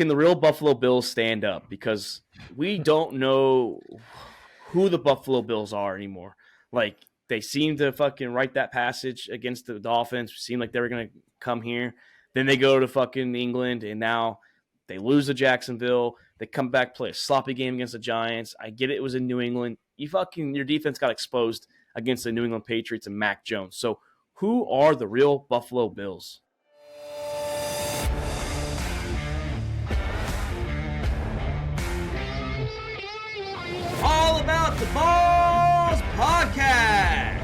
can the real Buffalo Bills stand up? Because we don't know who the Buffalo Bills are anymore. Like, they seem to fucking write that passage against the Dolphins. It seemed like they were going to come here. Then they go to fucking England, and now they lose to Jacksonville. They come back, play a sloppy game against the Giants. I get it was in New England. Your defense got exposed against the New England Patriots and Mac Jones. So who are the real Buffalo Bills? All About the Balls podcast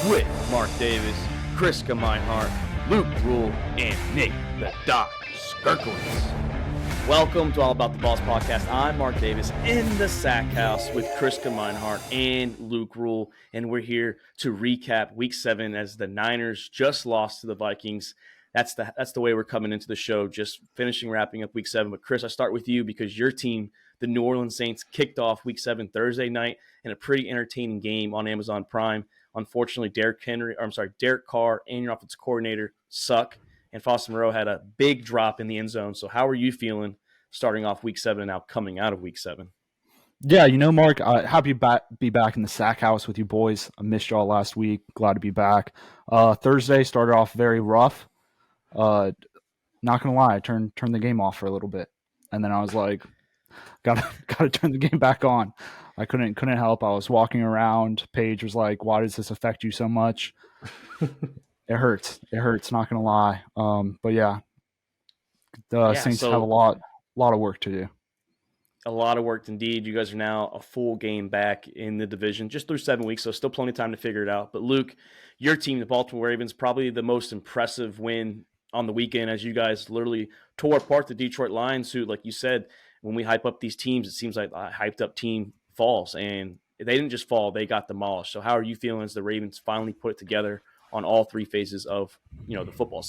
with Mark Davis, Chris Meinhardt, Luke Rule, and Nick the Doc Skirkowitz. Welcome to All About the Balls podcast. I'm Mark Davis in the Sack House with Chris Meinhardt and Luke Rule, and we're here to recap Week 7 as the Niners just lost to the Vikings. That's the way we're coming into the show, just wrapping up Week 7. But Chris, I start with you because your team, the New Orleans Saints, kicked off Week 7 Thursday night in a pretty entertaining game on Amazon Prime. Unfortunately, Derek Carr and your offensive coordinator suck, and Foster Moreau had a big drop in the end zone. So how are you feeling starting off Week 7 and now coming out of Week 7? Yeah, Mark, happy to be back in the Sack House with you boys. I missed y'all last week. Glad to be back. Thursday started off very rough. Not gonna lie, I turned the game off for a little bit, and then I was like, gotta turn the game back on. I couldn't help. I was walking around. Paige was like, "Why does this affect you so much?" It hurts. Not gonna lie. But yeah, Saints have a lot of work to do. A lot of work indeed. You guys are now a full game back in the division, just through 7 weeks, so still plenty of time to figure it out. But Luke, your team, the Baltimore Ravens, probably the most impressive win on the weekend, as you guys literally tore apart the Detroit Lions, who, like you said, when we hype up these teams, it seems like a hyped up team falls, and they didn't just fall, they got demolished. So how are you feeling as the Ravens finally put it together on all three phases of the football?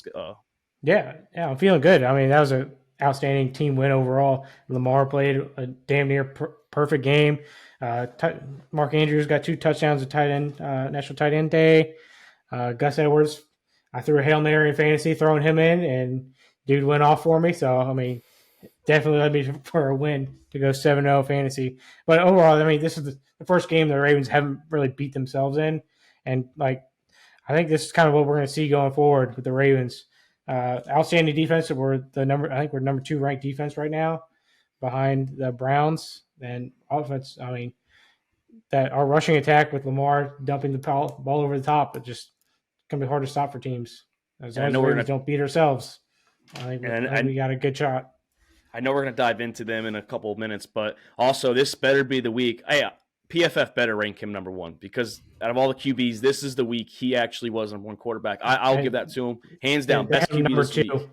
Yeah, I'm feeling good. I mean, that was an outstanding team win overall. Lamar played a damn near perfect game. Mark Andrews got 2 touchdowns at National Tight End Day. Gus Edwards, I threw a Hail Mary in fantasy, throwing him in, and dude went off for me. So, I mean, definitely led me for a win to go 7-0 fantasy. But overall, I mean, this is the first game the Ravens haven't really beat themselves in. And, I think this is kind of what we're going to see going forward with the Ravens. Outstanding defense. We're number 2 ranked defense right now behind the Browns. And offense, I mean, that our rushing attack with Lamar dumping the ball over the top, it's just going to be hard to stop for teams. As long as we don't beat ourselves, I think we got a good shot. I know we're going to dive into them in a couple of minutes, but also this better be the week. PFF better rank him number 1 because out of all the QBs, this is the week he actually was number 1 quarterback. I'll give that to him. Hands down, best QB number this 2. week.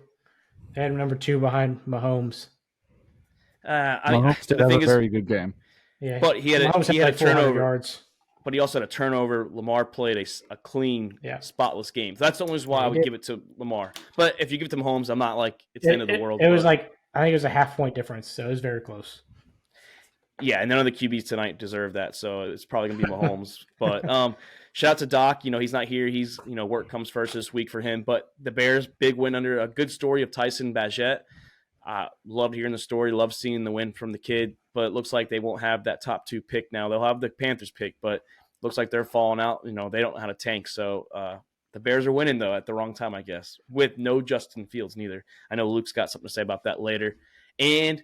They had him number 2 behind Mahomes. Mahomes did have a very good game. Yeah, but he had a turnover. Yards. But he also had a turnover. Lamar played a clean, spotless game. So that's the only reason why I would give it to Lamar. But if you give it to Mahomes, I'm not like it's the end of the world. It was I think it was a half-point difference, so it was very close. Yeah, and none of the QBs tonight deserve that, so it's probably going to be Mahomes. But shout out to Doc. He's not here. He's work comes first this week for him. But the Bears, big win under a good story of Tyson Bagent. Loved hearing the story. Loved seeing the win from the kid. But it looks like they won't have that top 2 pick now. They'll have the Panthers pick, but looks like they're falling out. They don't know how to tank. So the Bears are winning, though, at the wrong time, I guess, with no Justin Fields neither. I know Luke's got something to say about that later. And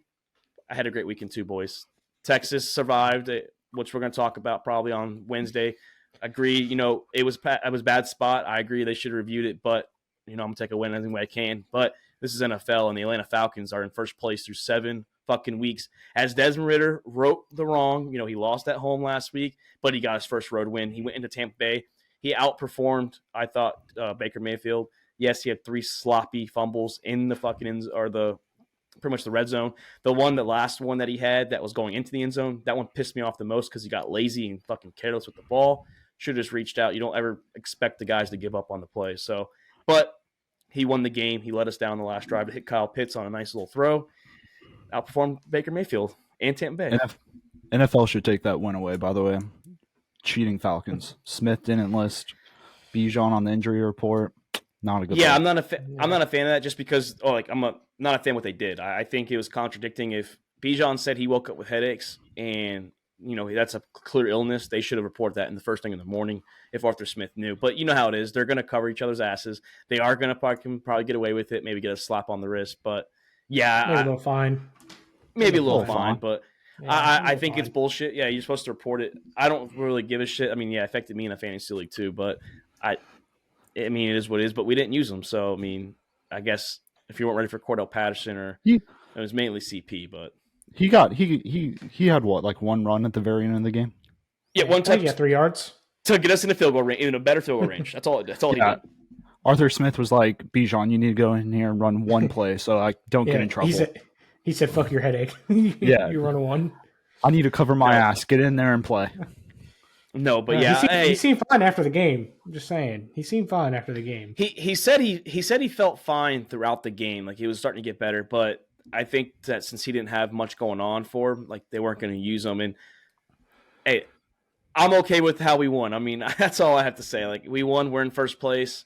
I had a great weekend too, boys. Texas survived, which we're going to talk about probably on Wednesday. Agree, it was a bad spot. I agree they should have reviewed it, but, I'm going to take a win any way I can. But this is NFL, and the Atlanta Falcons are in first place through 7 fucking weeks. As Desmond Ridder wrote the wrong, he lost at home last week, but he got his first road win. He went into Tampa Bay. He outperformed, I thought, Baker Mayfield. Yes, he had 3 sloppy fumbles in the fucking pretty much the red zone. The last one that he had that was going into the end zone, that one pissed me off the most because he got lazy and fucking careless with the ball. Should have just reached out. You don't ever expect the guys to give up on the play. So, but he won the game. He let us down the last drive to hit Kyle Pitts on a nice little throw. Outperformed Baker Mayfield and Tampa Bay. NFL should take that win away, by the way. Cheating Falcons. Smith didn't list Bijan on the injury report. Not a good Yeah, look. I'm not a fan of that just because I'm not a fan of what they did. I think it was contradicting. If Bijan said he woke up with headaches and that's a clear illness, they should have reported that in the first thing in the morning if Arthur Smith knew. But you know how it is. They're going to cover each other's asses. They are going to probably get away with it, maybe get a slap on the wrist. But yeah, Maybe a little fine. maybe a little Little fine. fine. But Yeah, I think fine. it's bullshit. Yeah, you're supposed to report it. I don't really give a shit. I mean, yeah, it affected me in a fantasy league too. But I mean, it is what it is, but we didn't use them. So, I mean, I guess if you weren't ready for Cordell Patterson it was mainly CP, but He had what, like one run at the very end of the game? yeah, one I think touch he got 3 yards. to get us in a field goal range, in a better field goal range. That's all he did. Arthur Smith was like, Bijan, you need to go in here and run one play so I don't get in trouble. He said, fuck your headache. Yeah. You run one. I need to cover my ass. Get in there and play. No, but he seemed fine after the game. I'm just saying. He seemed fine after the game. He said he felt fine throughout the game. Like he was starting to get better, but I think that since he didn't have much going on for him, like they weren't going to use him. And hey, I'm okay with how we won. I mean, that's all I have to say. Like we won, we're in first place.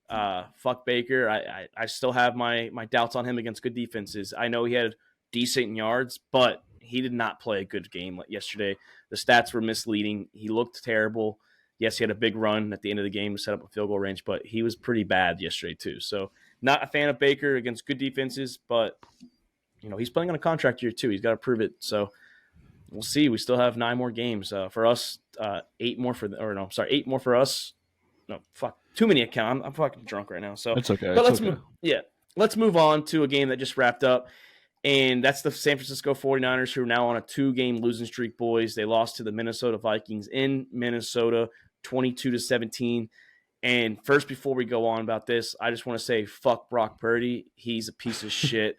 Fuck Baker. I still have my doubts on him against good defenses. I know he had decent yards, but he did not play a good game yesterday. The stats were misleading. He looked terrible. Yes, he had a big run at the end of the game to set up a field goal range, but he was pretty bad yesterday too. So not a fan of Baker against good defenses, but he's playing on a contract year too. He's got to prove it. So we'll see. We still have 9 more games for us. 8 more for us. No, fuck. Too many accounts. I'm fucking drunk right now. So it's okay. But let's move on to a game that just wrapped up. And that's the San Francisco 49ers, who are now on a 2-game losing streak, boys. They lost to the Minnesota Vikings in Minnesota, 22-17. And first, before we go on about this, I just want to say, fuck Brock Purdy. He's a piece of shit.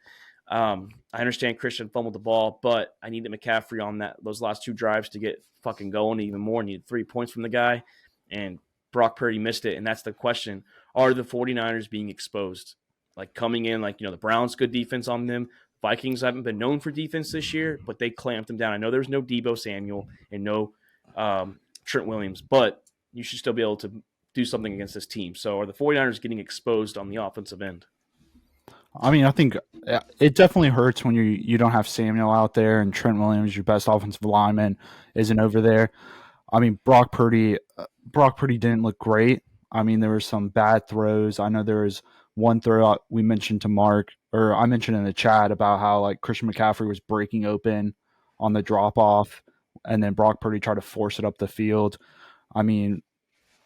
I understand Christian fumbled the ball, but I needed McCaffrey on those last 2 drives to get fucking going even more. Needed 3 points from the guy, and Brock Purdy missed it. And that's the question. Are the 49ers being exposed? Like coming in, the Browns, good defense on them. Vikings haven't been known for defense this year, but they clamped them down. I know there was no Deebo Samuel and no Trent Williams, but you should still be able to do something against this team. So are the 49ers getting exposed on the offensive end? I mean, I think it definitely hurts when you don't have Samuel out there and Trent Williams, your best offensive lineman, isn't over there. I mean, Brock Purdy didn't look great. I mean, there were some bad throws. I know there was one throw we mentioned to Mark, or I mentioned in the chat about how like Christian McCaffrey was breaking open on the drop off, and then Brock Purdy tried to force it up the field. I mean,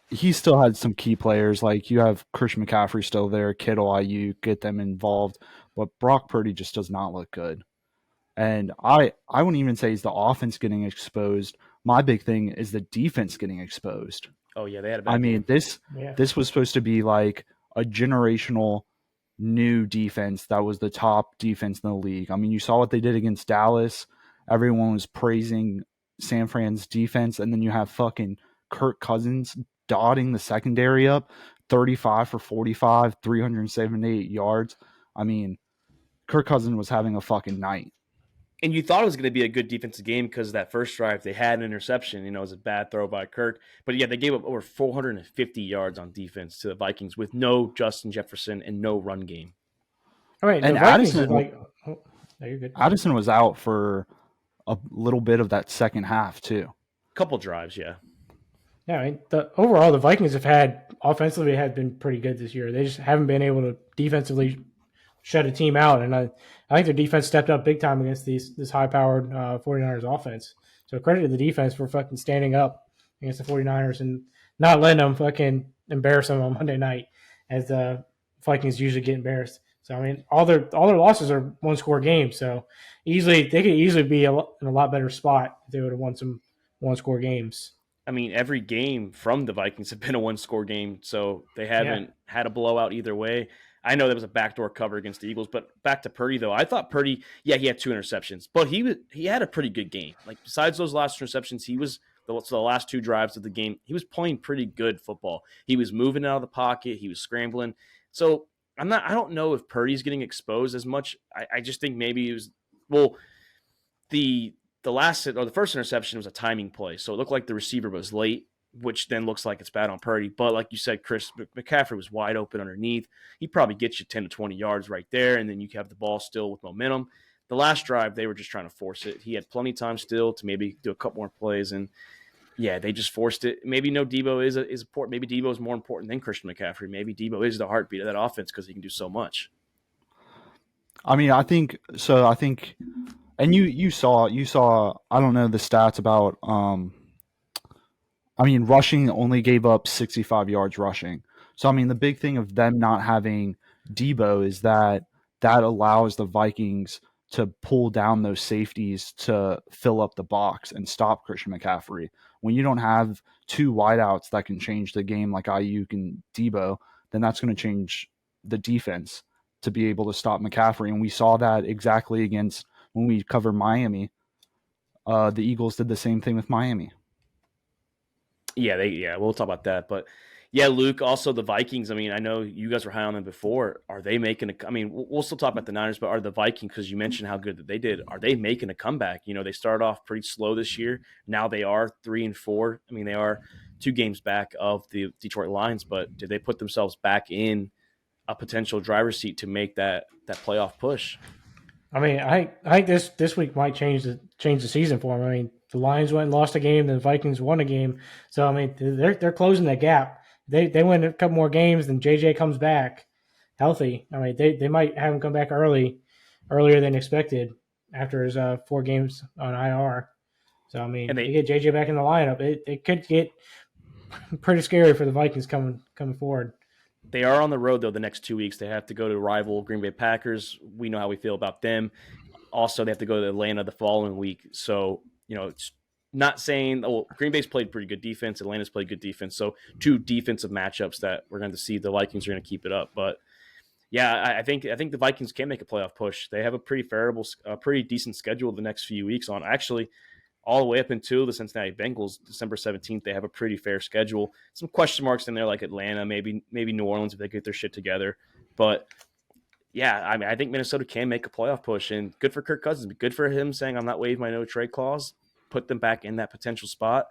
he still had some key players. Like you have Christian McCaffrey still there, Kittle, Ayuk, get them involved, but Brock Purdy just does not look good. And I wouldn't even say he's the offense getting exposed. My big thing is the defense getting exposed. Oh yeah, they had a bad game. This was supposed to be like a generational new defense that was the top defense in the league. I mean, you saw what they did against Dallas. Everyone was praising San Fran's defense, and then you have fucking Kirk Cousins dotting the secondary up, 35 for 45, 378 yards. I mean, Kirk Cousins was having a fucking night. And you thought it was going to be a good defensive game because of that first drive. They had an interception. It was a bad throw by Kirk. But, yeah, they gave up over 450 yards on defense to the Vikings with no Justin Jefferson and no run game. All right, and you're good. Addison was out for a little bit of that second half, too. Couple drives, yeah. Yeah, I mean, overall, the Vikings have been pretty good this year. They just haven't been able to defensively shut a team out, and I think their defense stepped up big time against this high-powered 49ers offense. So credit to the defense for fucking standing up against the 49ers and not letting them fucking embarrass them on Monday night, as the Vikings usually get embarrassed. So I mean, all their losses are 1-score games. So they could easily be in a lot better spot if they would have won some 1-score games. I mean, every game from the Vikings have been a 1-score game, so they haven't had a blowout either way. I know there was a backdoor cover against the Eagles, but back to Purdy, though. I thought Purdy, he had 2 interceptions, but he had a pretty good game. Like, besides those last interceptions, the last 2 drives of the game, he was playing pretty good football. He was moving out of the pocket. He was scrambling. So I don't know if Purdy's getting exposed as much. I just think maybe it was, the first interception was a timing play. So it looked like the receiver was late which then looks like it's bad on Purdy. But like you said, Chris McCaffrey was wide open underneath. He probably gets you 10 to 20 yards right there, and then you have the ball still with momentum. The last drive, they were just trying to force it. He had plenty of time still to maybe do a couple more plays, and yeah, they just forced it. Maybe Debo is important. Maybe Debo is more important than Christian McCaffrey. Maybe Debo is the heartbeat of that offense because he can do so much. I mean, I think so. I think, and you saw. I don't know the stats about. I mean, rushing only gave up 65 yards rushing. So I mean, the big thing of them not having Debo is that allows the Vikings to pull down those safeties to fill up the box and stop Christian McCaffrey. When you don't have two wideouts that can change the game like Ayuk and Debo, then that's going to change the defense to be able to stop McCaffrey. And we saw that exactly against when we covered Miami. The Eagles did the same thing with Miami. Yeah, we'll talk about that. But yeah, Luke, also the Vikings. I mean, I know you guys were high on them before. Are they making I mean, we'll still talk about the Niners, but are the Vikings, because you mentioned how good that they did, are they making a comeback? You know, they started off pretty slow this year. Now they are 3-4. I mean, they are 2 games back of the Detroit Lions, but did they put themselves back in a potential driver's seat to make that playoff push? I mean, I think this week might change the season for them. I mean, the Lions went and lost a game, the Vikings won a game. So I mean, they're closing that gap. They win a couple more games, then JJ comes back healthy. I mean, they might have him come back earlier than expected after his 4 games on IR. So I mean, and they get JJ back in the lineup. It could get pretty scary for the Vikings coming forward. They are on the road, though, the next 2 weeks. They have to go to rival Green Bay Packers. We know how we feel about them. Also, they have to go to Atlanta the following week. So, you know, it's not saying, Green Bay's played pretty good defense. Atlanta's played good defense. So 2 defensive matchups that we're going to see. The Vikings are going to keep it up. But, yeah, I think the Vikings can make a playoff push. They have a pretty decent schedule the next few weeks on. Actually, all the way up until the Cincinnati Bengals, December 17th, they have a pretty fair schedule. Some question marks in there like Atlanta, maybe New Orleans if they get their shit together. But, yeah, I mean, I think Minnesota can make a playoff push, and good for Kirk Cousins. Good for him saying, I'm not waiving my no-trade clause, put them back in that potential spot,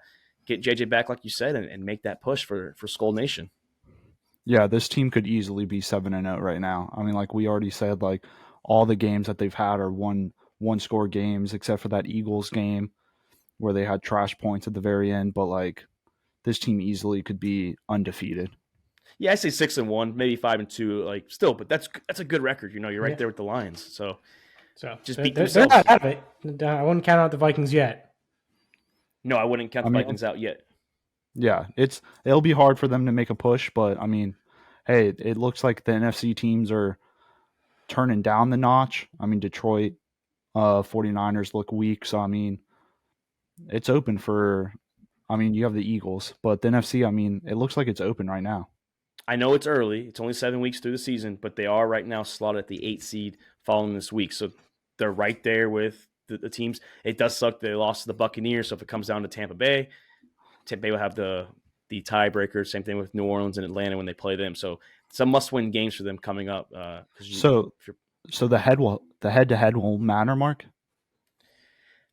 get JJ back like you said, and make that push for Skull Nation. Yeah, this team could easily be 7-0 right now. I mean, like we already said, like all the games that they've had are one-score games except for that Eagles game where they had trash points at the very end, but like this team easily could be undefeated. Yeah, I say 6-1, maybe 5-2, like still, but that's a good record. You know, you're right there with the Lions. So just beat themselves. They're not out of it. I wouldn't count out the Vikings yet. No, I wouldn't count the Vikings out yet. Yeah, it'll be hard for them to make a push, but I mean, hey, it looks like the NFC teams are turning down the notch. I mean, Detroit 49ers look weak, so I mean, it's open for, I mean, you have the Eagles, but the NFC, I mean, it looks like it's open right now. I know it's early. It's only 7 weeks through the season, but they are right now slotted at the 8th seed following this week. So they're right there with the teams. It does suck they lost to the Buccaneers, so if it comes down to Tampa Bay will have the tiebreaker. Same thing with New Orleans and Atlanta when they play them. So some must-win games for them coming up. So the head-to-head will matter, Mark?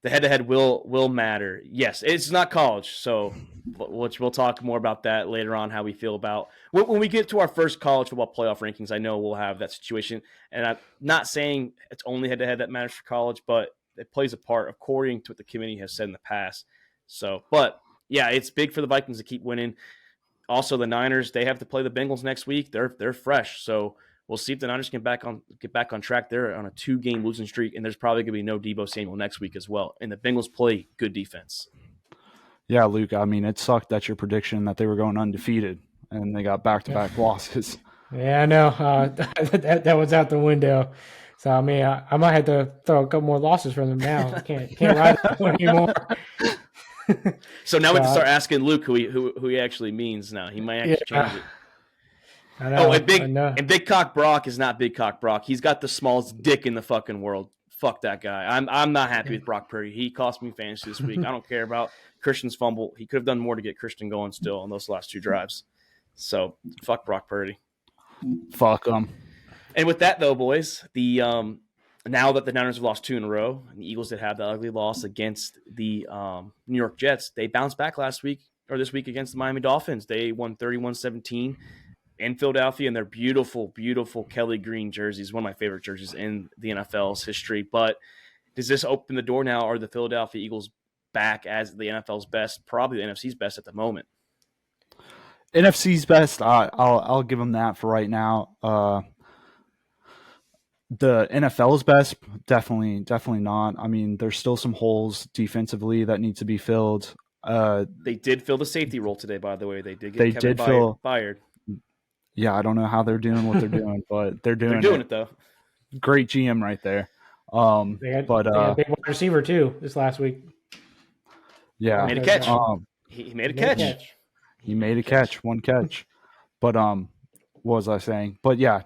The head-to-head will matter. Yes, it's not college, so we'll talk more about that later on, how we feel about when we get to our first college football playoff rankings. I know we'll have that situation, and I'm not saying it's only head-to-head that matters for college, but it plays a part according to what the committee has said in the past. So, but yeah, it's big for the Vikings to keep winning. Also, the Niners, they have to play the Bengals next week. They're fresh, so we'll see if the Niners can get back on track. They're on a 2-game losing streak, and there's probably going to be no Deebo Samuel next week as well. And the Bengals play good defense. Yeah, Luke, I mean, it sucked that your prediction that they were going undefeated, and they got back-to-back losses. Yeah, I know. That was out the window. So, I mean, I might have to throw a couple more losses from them now. I can't ride that one anymore. So now we can start asking Luke who he actually means now. He might actually change it. I know, and Big Cock Brock is not Big Cock Brock. He's got the smallest dick in the fucking world. Fuck that guy. I'm not happy with Brock Purdy. He cost me fantasy this week. I don't care about Christian's fumble. He could have done more to get Christian going still on those last 2 drives. So fuck Brock Purdy. Fuck him. And with that though, boys, the now that the Niners have lost 2 in a row, and the Eagles did have that ugly loss against the New York Jets, they bounced back last week. this week against the Miami Dolphins. They won 31-17 in Philadelphia, and they're beautiful, beautiful Kelly green jerseys. One of my favorite jerseys in the NFL's history. But does this open the door now? Are the Philadelphia Eagles back as the NFL's best, probably the NFC's best at the moment? NFC's best. I'll give them that for right now. The NFL's best, definitely not. I mean, there's still some holes defensively that need to be filled. They did fill the safety role today, by the way. They did get Kevin fired. Yeah, I don't know how they're doing what they're doing, but they're doing it though. Great GM right there. They had a big wide receiver too this last week. Yeah, made a catch. He made a catch. He made a catch, one catch. But what was I saying? But yeah,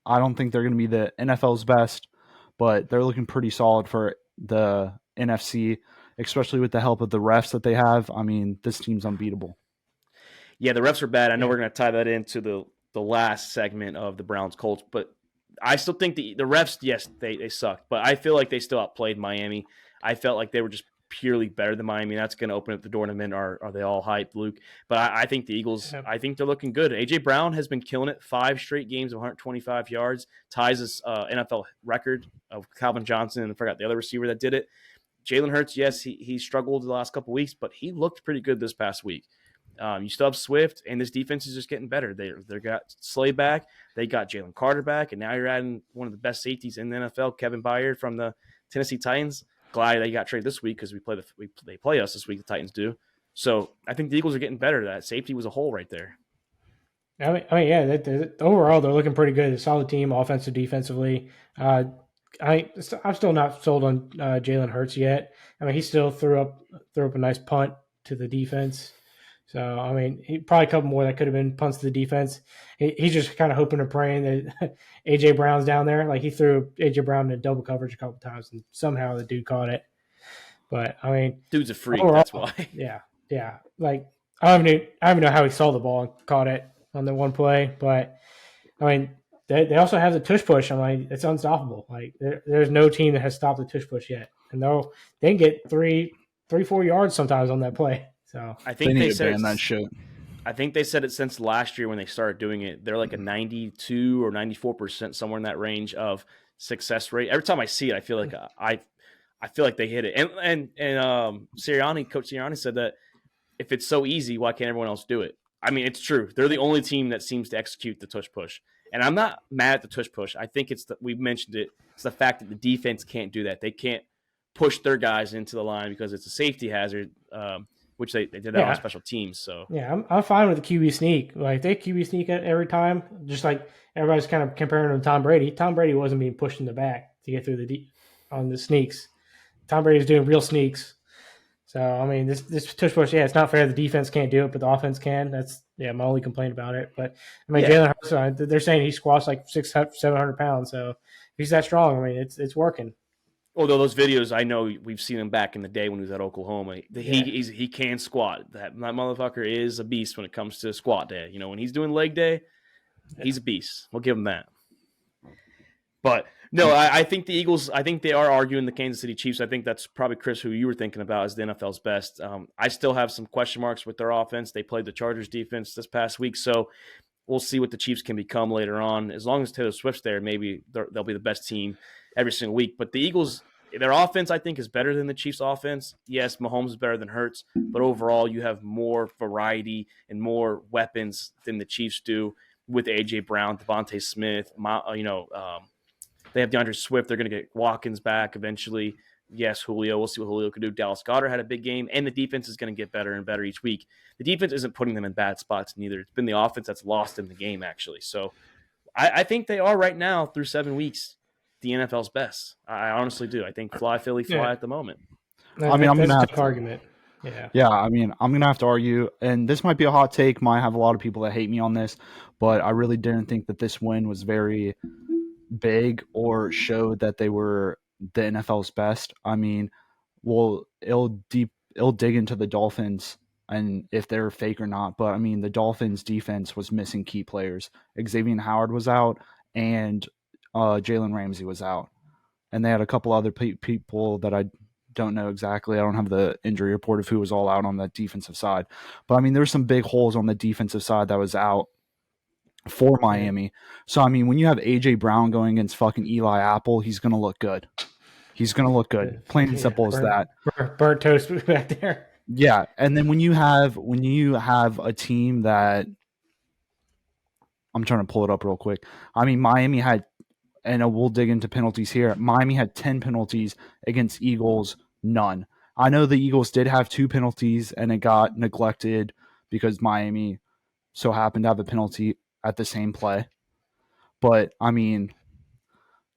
I don't think they're going to be the NFL's best, but they're looking pretty solid for the NFC, especially with the help of the refs that they have. I mean, this team's unbeatable. Yeah, the refs are bad. I know we're going to tie that into the last segment of the Browns-Colts, but I still think the refs, yes, they suck, but I feel like they still outplayed Miami. I felt like they were just purely better than Miami. That's going to open up the door in a minute. Are they all hyped, Luke? But I think the Eagles, I think they're looking good. A.J. Brown has been killing it. 5 straight games of 125 yards. Ties his NFL record of Calvin Johnson, and I forgot the other receiver that did it. Jalen Hurts, yes, he struggled the last couple of weeks, but he looked pretty good this past week. You still have Swift, and this defense is just getting better. They got Slay back. They got Jalen Carter back, and now you're adding one of the best safeties in the NFL, Kevin Byard from the Tennessee Titans. Glad they got traded this week because they play us this week. The Titans do. So I think the Eagles are getting better. That safety was a hole right there. I mean, yeah. Overall, they're looking pretty good. A solid team, offensive, defensively. I'm still not sold on Jalen Hurts yet. I mean, he still threw up a nice punt to the defense. So I mean, he probably a couple more that could have been punts to the defense. He's just kind of hoping and praying that AJ Brown's down there. Like he threw AJ Brown in double coverage a couple times, and somehow the dude caught it. But I mean, dude's a freak. Overall, that's why. Yeah. Like I don't even know how he saw the ball and caught it on the one play. But I mean, they also have the tush push. I'm like, it's unstoppable. Like there's no team that has stopped the tush push yet, and they can get 3-4 yards sometimes on that play. So I think they said that shit. I think they said it since last year when they started doing it. They're like a 92 or 94%, somewhere in that range of success rate. Every time I see it, I feel like I feel like they hit it. And Coach Sirianni said that if it's so easy, why can't everyone else do it? I mean, it's true. They're the only team that seems to execute the tush push. And I'm not mad at the tush push. I think we've mentioned it. It's the fact that the defense can't do that. They can't push their guys into the line because it's a safety hazard. Which they did that on special teams. So yeah, I'm fine with the QB sneak. Like they QB sneak every time, just like everybody's kind of comparing him to Tom Brady. Tom Brady wasn't being pushed in the back to get through on the sneaks. Tom Brady's doing real sneaks. So I mean, this tush push, it's not fair. The defense can't do it, but the offense can. That's my only complaint about it. But I mean, Jalen Hurts, they're saying he squats like 600-700 pounds. So if he's that strong, I mean, it's working. Although those videos, I know we've seen him back in the day when he was at Oklahoma. He can squat. That motherfucker is a beast when it comes to squat day. You know, when he's doing leg day, he's a beast. We'll give him that. But no, I think the Eagles, I think they are arguing the Kansas City Chiefs. I think that's probably, Chris, who you were thinking about as the NFL's best. I still have some question marks with their offense. They played the Chargers defense this past week, so we'll see what the Chiefs can become later on. As long as Taylor Swift's there, maybe they'll be the best team every single week. But the Eagles, their offense, I think, is better than the Chiefs' offense. Yes, Mahomes is better than Hurts, but overall you have more variety and more weapons than the Chiefs do with A.J. Brown, Devontae Smith. They have DeAndre Swift. They're going to get Watkins back eventually. Yes, Julio. We'll see what Julio can do. Dallas Goedert had a big game, and the defense is going to get better and better each week. The defense isn't putting them in bad spots neither. It's been the offense that's lost in the game, actually. So I think they are right now, through 7 weeks, the NFL's best. I honestly do. I think fly Philly fly at the moment. I mean, I'm going to have to argument. Yeah, I mean, I'm going to have to argue, and this might be a hot take. Might have a lot of people that hate me on this, but I really didn't think that this win was very big or showed that they were the NFL's best. I mean, well, it'll dig into the Dolphins and if they're fake or not. But I mean, the Dolphins defense was missing key players. Xavier Howard was out, and Jalen Ramsey was out, and they had a couple other people that I don't know exactly. I don't have the injury report of who was all out on the defensive side. But, I mean, there's some big holes on the defensive side that was out for Miami. So, I mean, when you have A.J. Brown going against fucking Eli Apple, he's going to look good. He's going to look good. Plain and simple as that. Burnt toast back there. Yeah, and then when you have a team that I'm trying to pull it up real quick. I mean, Miami had, and we'll dig into penalties here. Miami had 10 penalties against Eagles, none. I know the Eagles did have 2 penalties, and it got neglected because Miami so happened to have a penalty at the same play. But I mean,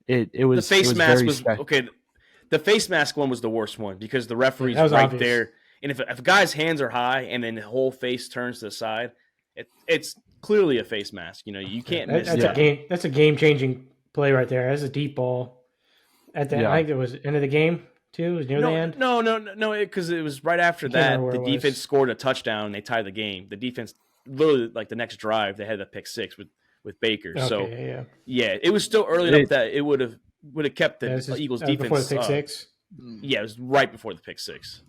it was the face it was mask very was okay. The face mask one was the worst one because the referee's that was right obvious. there, and if a guy's hands are high and then the whole face turns to the side, it's clearly a face mask. You know, you can't miss that. That's a game changing play right there. That's a deep ball. I think it was end of the game too. It was near the end. No, because it was right after that. The defense scored a touchdown. And they tied the game. The defense literally like the next drive they had a pick 6 with Baker. Okay, so yeah, it was still early enough that it would have kept the Eagles defense before the pick 6. Yeah, it was right before the pick 6.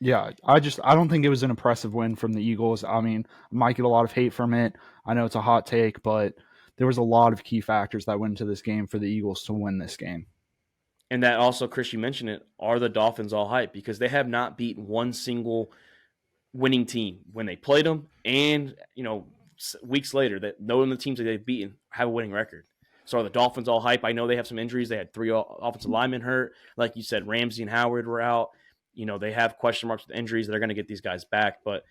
Yeah, I don't think it was an impressive win from the Eagles. I mean, I might get a lot of hate from it. I know it's a hot take, but there was a lot of key factors that went into this game for the Eagles to win this game. And that also, Chris, you mentioned it, are the Dolphins all hype because they have not beaten one single winning team when they played them, and weeks later that knowing the teams that they've beaten have a winning record. So are the Dolphins all hype? I know they have some injuries. They had 3 offensive linemen hurt. Like you said, Ramsey and Howard were out. They have question marks with injuries that are going to get these guys back, but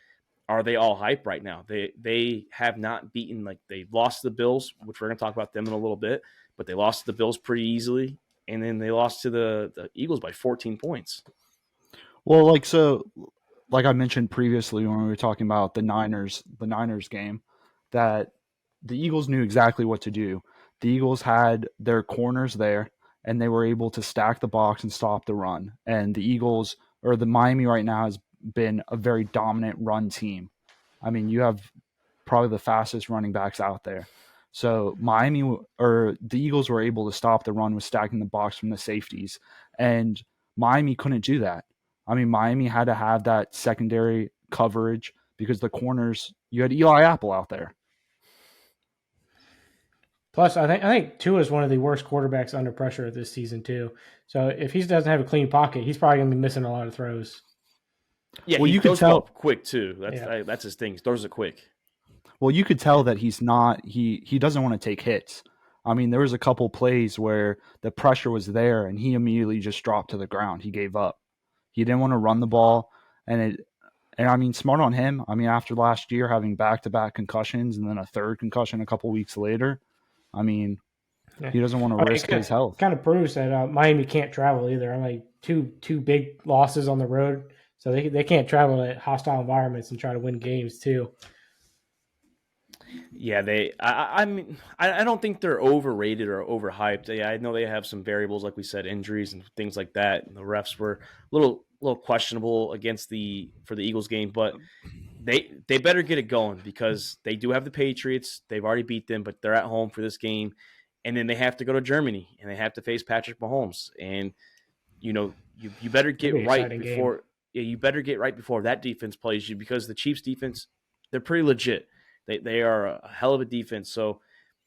are they all hype right now? They have not beaten, like they lost to the Bills, which we're going to talk about them in a little bit, but they lost to the Bills pretty easily, and then they lost to the Eagles by 14 points. Well, like I mentioned previously when we were talking about the Niners game, that the Eagles knew exactly what to do. The Eagles had their corners there, and they were able to stack the box and stop the run. And the Miami right now has been a very dominant run team. I mean, you have probably the fastest running backs out there. So the Eagles were able to stop the run with stacking the box from the safeties, and Miami couldn't do that. I mean, Miami had to have that secondary coverage because the corners, you had Eli Apple out there. Plus, I think Tua is one of the worst quarterbacks under pressure this season too. So if he doesn't have a clean pocket, he's probably going to be missing a lot of throws. Yeah, well, you can tell quick too. That's his thing. Throws are quick. Well, you could tell that he's not. He doesn't want to take hits. I mean, there was a couple plays where the pressure was there, and he immediately just dropped to the ground. He gave up. He didn't want to run the ball, and I mean, smart on him. I mean, after last year having back-to-back concussions and then a third concussion a couple weeks later, I mean, he doesn't want to risk his health. Kind of proves that Miami can't travel either. I'm like two big losses on the road, so they can't travel to hostile environments and try to win games too. Yeah, I mean, I don't think they're overrated or overhyped. Yeah, I know they have some variables, like we said, injuries and things like that. And the refs were a little questionable for the Eagles game, but they better get it going because they do have the Patriots. They've already beat them, but they're at home for this game, and then they have to go to Germany and they have to face Patrick Mahomes. And you better get right before. Game. Yeah, you better get right before that defense plays you because the Chiefs defense, they're pretty legit. They are a hell of a defense. So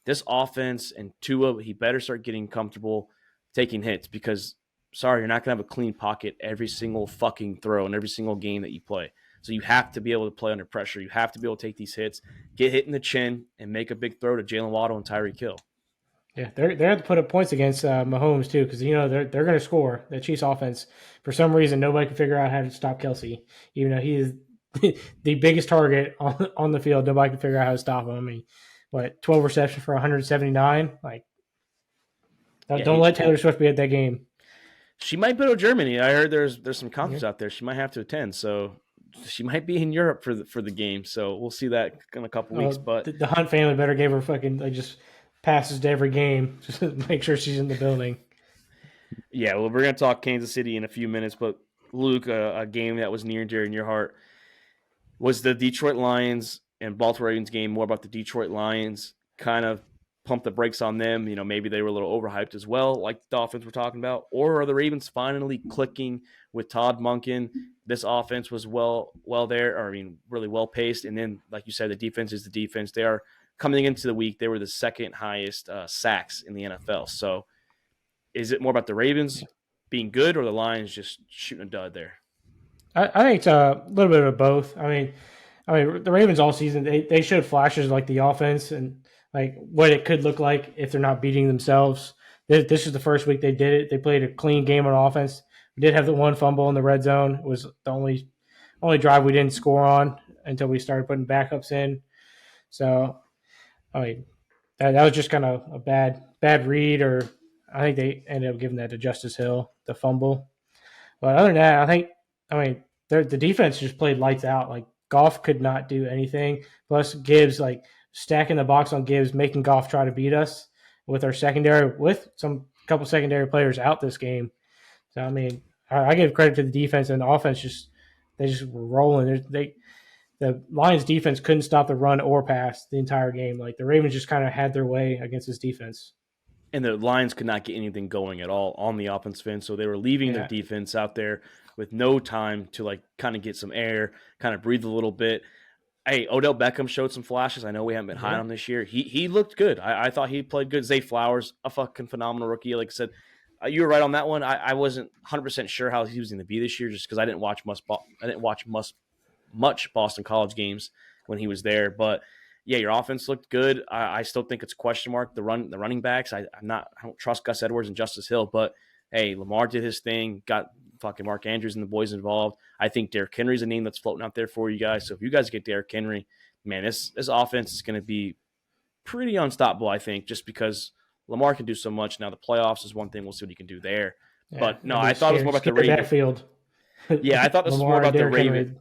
this offense and Tua, he better start getting comfortable taking hits because, sorry, you're not going to have a clean pocket every single fucking throw in every single game that you play. So you have to be able to play under pressure. You have to be able to take these hits, get hit in the chin, and make a big throw to Jalen Waddle and Tyreek Hill. Yeah, they have to put up points against Mahomes too because they're going to score. The Chiefs offense, for some reason, nobody can figure out how to stop Kelsey, even though he is the biggest target on the field. Nobody can figure out how to stop him. I mean, 12 receptions for 179? Like, don't let Taylor Swift be at that game. She might go to Germany. I heard there's some conference out there. She might have to attend. So she might be in Europe for the game. So we'll see that in a couple weeks. But the Hunt family better give her fucking just passes to every game just to make sure she's in the building. Yeah, well, we're going to talk Kansas City in a few minutes. But, Luke, a game that was near and dear in your heart was the Detroit Lions and Baltimore Ravens game. More about the Detroit Lions kind of pump the brakes on them? Maybe they were a little overhyped as well, like the Dolphins were talking about. Or are the Ravens finally clicking with Todd Monken? This offense was really well paced. And then, like you said, the defense is the defense. They are coming into the week. They were the second highest sacks in the NFL. So is it more about the Ravens being good or the Lions just shooting a dud there? I think it's a little bit of both. I mean, the Ravens all season they showed flashes like the offense and like what it could look like if they're not beating themselves. This is the first week they did it. They played a clean game on offense. We did have the one fumble in the red zone. It was the only drive we didn't score on until we started putting backups in. So, I mean, that was just kind of a bad read, or I think they ended up giving that to Justice Hill, the fumble. But other than that, the defense just played lights out. Like Goff could not do anything. Plus Gibbs, like stacking the box on Gibbs, making Goff try to beat us with our secondary, with some couple secondary players out this game. So I mean, I give credit to the defense and the offense. They just were rolling. The Lions defense couldn't stop the run or pass the entire game. Like the Ravens just kind of had their way against this defense. And the Lions could not get anything going at all on the offensive end. So they were leaving their defense out there with no time to like kind of get some air, kind of breathe a little bit. Hey, Odell Beckham showed some flashes. I know we haven't been high on this year. He looked good. I thought he played good. Zay Flowers, a fucking phenomenal rookie. Like I said, you were right on that one. I wasn't 100% sure how he was going to be this year just because I didn't watch much Boston College games when he was there. But yeah, your offense looked good. I still think it's a question mark. The running backs. I don't trust Gus Edwards and Justice Hill. But hey, Lamar did his thing. Got fucking Mark Andrews and the boys involved. I think Derrick Henry's a name that's floating out there for you guys. So if you guys get Derrick Henry, man, this offense is going to be pretty unstoppable. I think just because Lamar can do so much. Now the playoffs is one thing. We'll see what he can do there. Yeah, but no, I thought it was more about the Ravens. Backfield. Yeah, I thought this was more about the Ravens.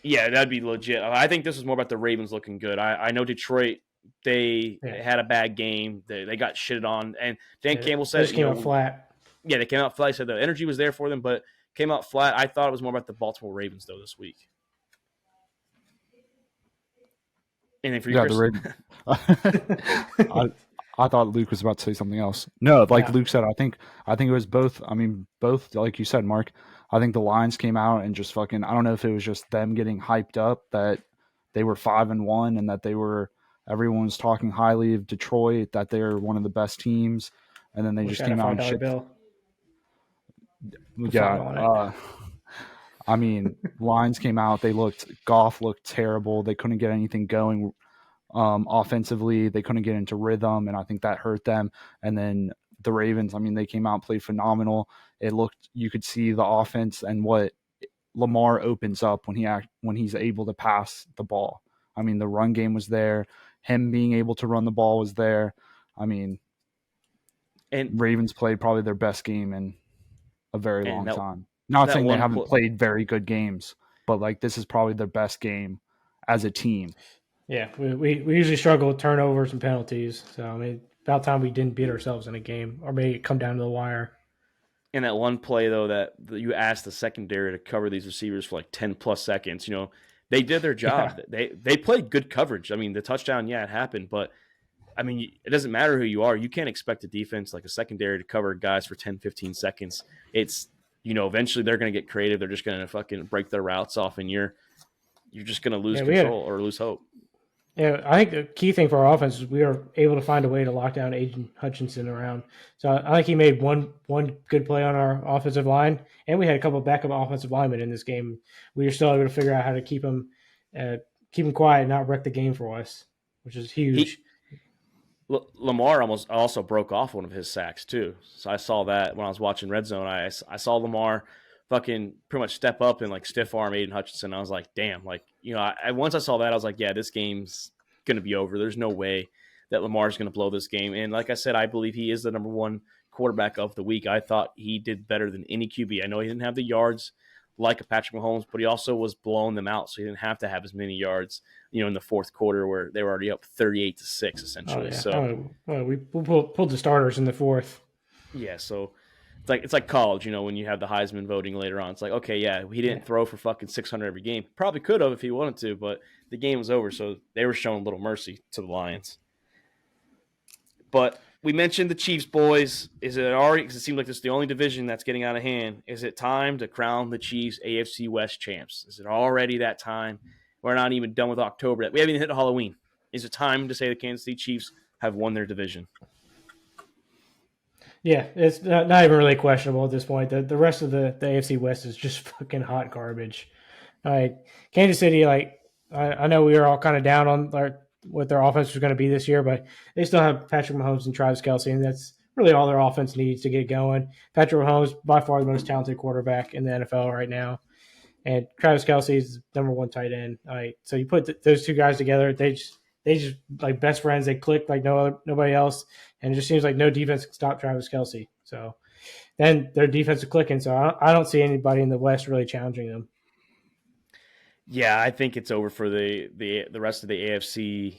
Yeah, that'd be legit. I think this was more about the Ravens looking good. I know Detroit, they had a bad game. They got shitted on. And Dan Campbell said, they just came out flat. Yeah, they came out flat. He said the energy was there for them, but came out flat. I thought it was more about the Baltimore Ravens, though, this week. Anything for you, Chris? The Ravens. I thought Luke was about to say something else. No, like Luke said, I think it was both. I mean, both, like you said, Mark. I think the Lions came out and just fucking, I don't know if it was just them getting hyped up that they were 5-1 and that everyone was talking highly of Detroit, that they're one of the best teams. And then they just came out and shit. Yeah. I mean, Lions came out. Goff looked terrible. They couldn't get anything going offensively. They couldn't get into rhythm. And I think that hurt them. And then the Ravens, I mean, they came out and played phenomenal. You could see the offense and what Lamar opens up when he's able to pass the ball. I mean, the run game was there. Him being able to run the ball was there. I mean, and Ravens played probably their best game in a very long time. Not saying they haven't played very good games, but like this is probably their best game as a team. Yeah, we usually struggle with turnovers and penalties. So I mean, about time we didn't beat ourselves in a game or maybe come down to the wire. In that one play, though, that you asked the secondary to cover these receivers for like 10-plus seconds, they did their job. Yeah. They played good coverage. I mean, the touchdown, it happened. But, I mean, it doesn't matter who you are. You can't expect a defense like a secondary to cover guys for 10, 15 seconds. It's, eventually they're going to get creative. They're just going to fucking break their routes off, and you're just going to lose control or lose hope. Yeah, I think the key thing for our offense is we were able to find a way to lock down Aiden Hutchinson around. So I think he made one good play on our offensive line, and we had a couple of backup offensive linemen in this game. We were still able to figure out how to keep him quiet and not wreck the game for us, which is huge. Lamar almost also broke off one of his sacks too. So I saw that when I was watching Red Zone. I saw Lamar fucking pretty much step up and like stiff arm Aiden Hutchinson. I was like, damn, like, once I saw that, I was like, yeah, this game's going to be over. There's no way that Lamar's going to blow this game. And like I said, I believe he is the number one quarterback of the week. I thought he did better than any QB. I know he didn't have the yards like a Patrick Mahomes, but he also was blowing them out. So he didn't have to have as many yards, in the fourth quarter where they were already up 38-6 essentially. So we pulled the starters in the fourth. Yeah. So it's like college, when you have the Heisman voting later on. It's like, okay, yeah, he didn't throw for fucking 600 every game. Probably could have if he wanted to, but the game was over, so they were showing a little mercy to the Lions. But we mentioned the Chiefs, boys. Is it already, because it seems like this is the only division that's getting out of hand, is it time to crown the Chiefs AFC West champs? Is it already that time? We're not even done with October yet. We haven't even hit Halloween. Is it time to say the Kansas City Chiefs have won their division? Yeah, it's not even really questionable at this point. The rest of the AFC West is just fucking hot garbage. Like Kansas City, like I know we were all kind of down on what their offense was going to be this year, but they still have Patrick Mahomes and Travis Kelce, and that's really all their offense needs to get going. Patrick Mahomes, by far the most talented quarterback in the NFL right now, and Travis Kelce is the number one tight end. So you put those two guys together, they just like best friends. They click like nobody else, and it just seems like no defense can stop Travis Kelce. So then their defense is clicking. So I don't see anybody in the West really challenging them. Yeah, I think it's over for the rest of the AFC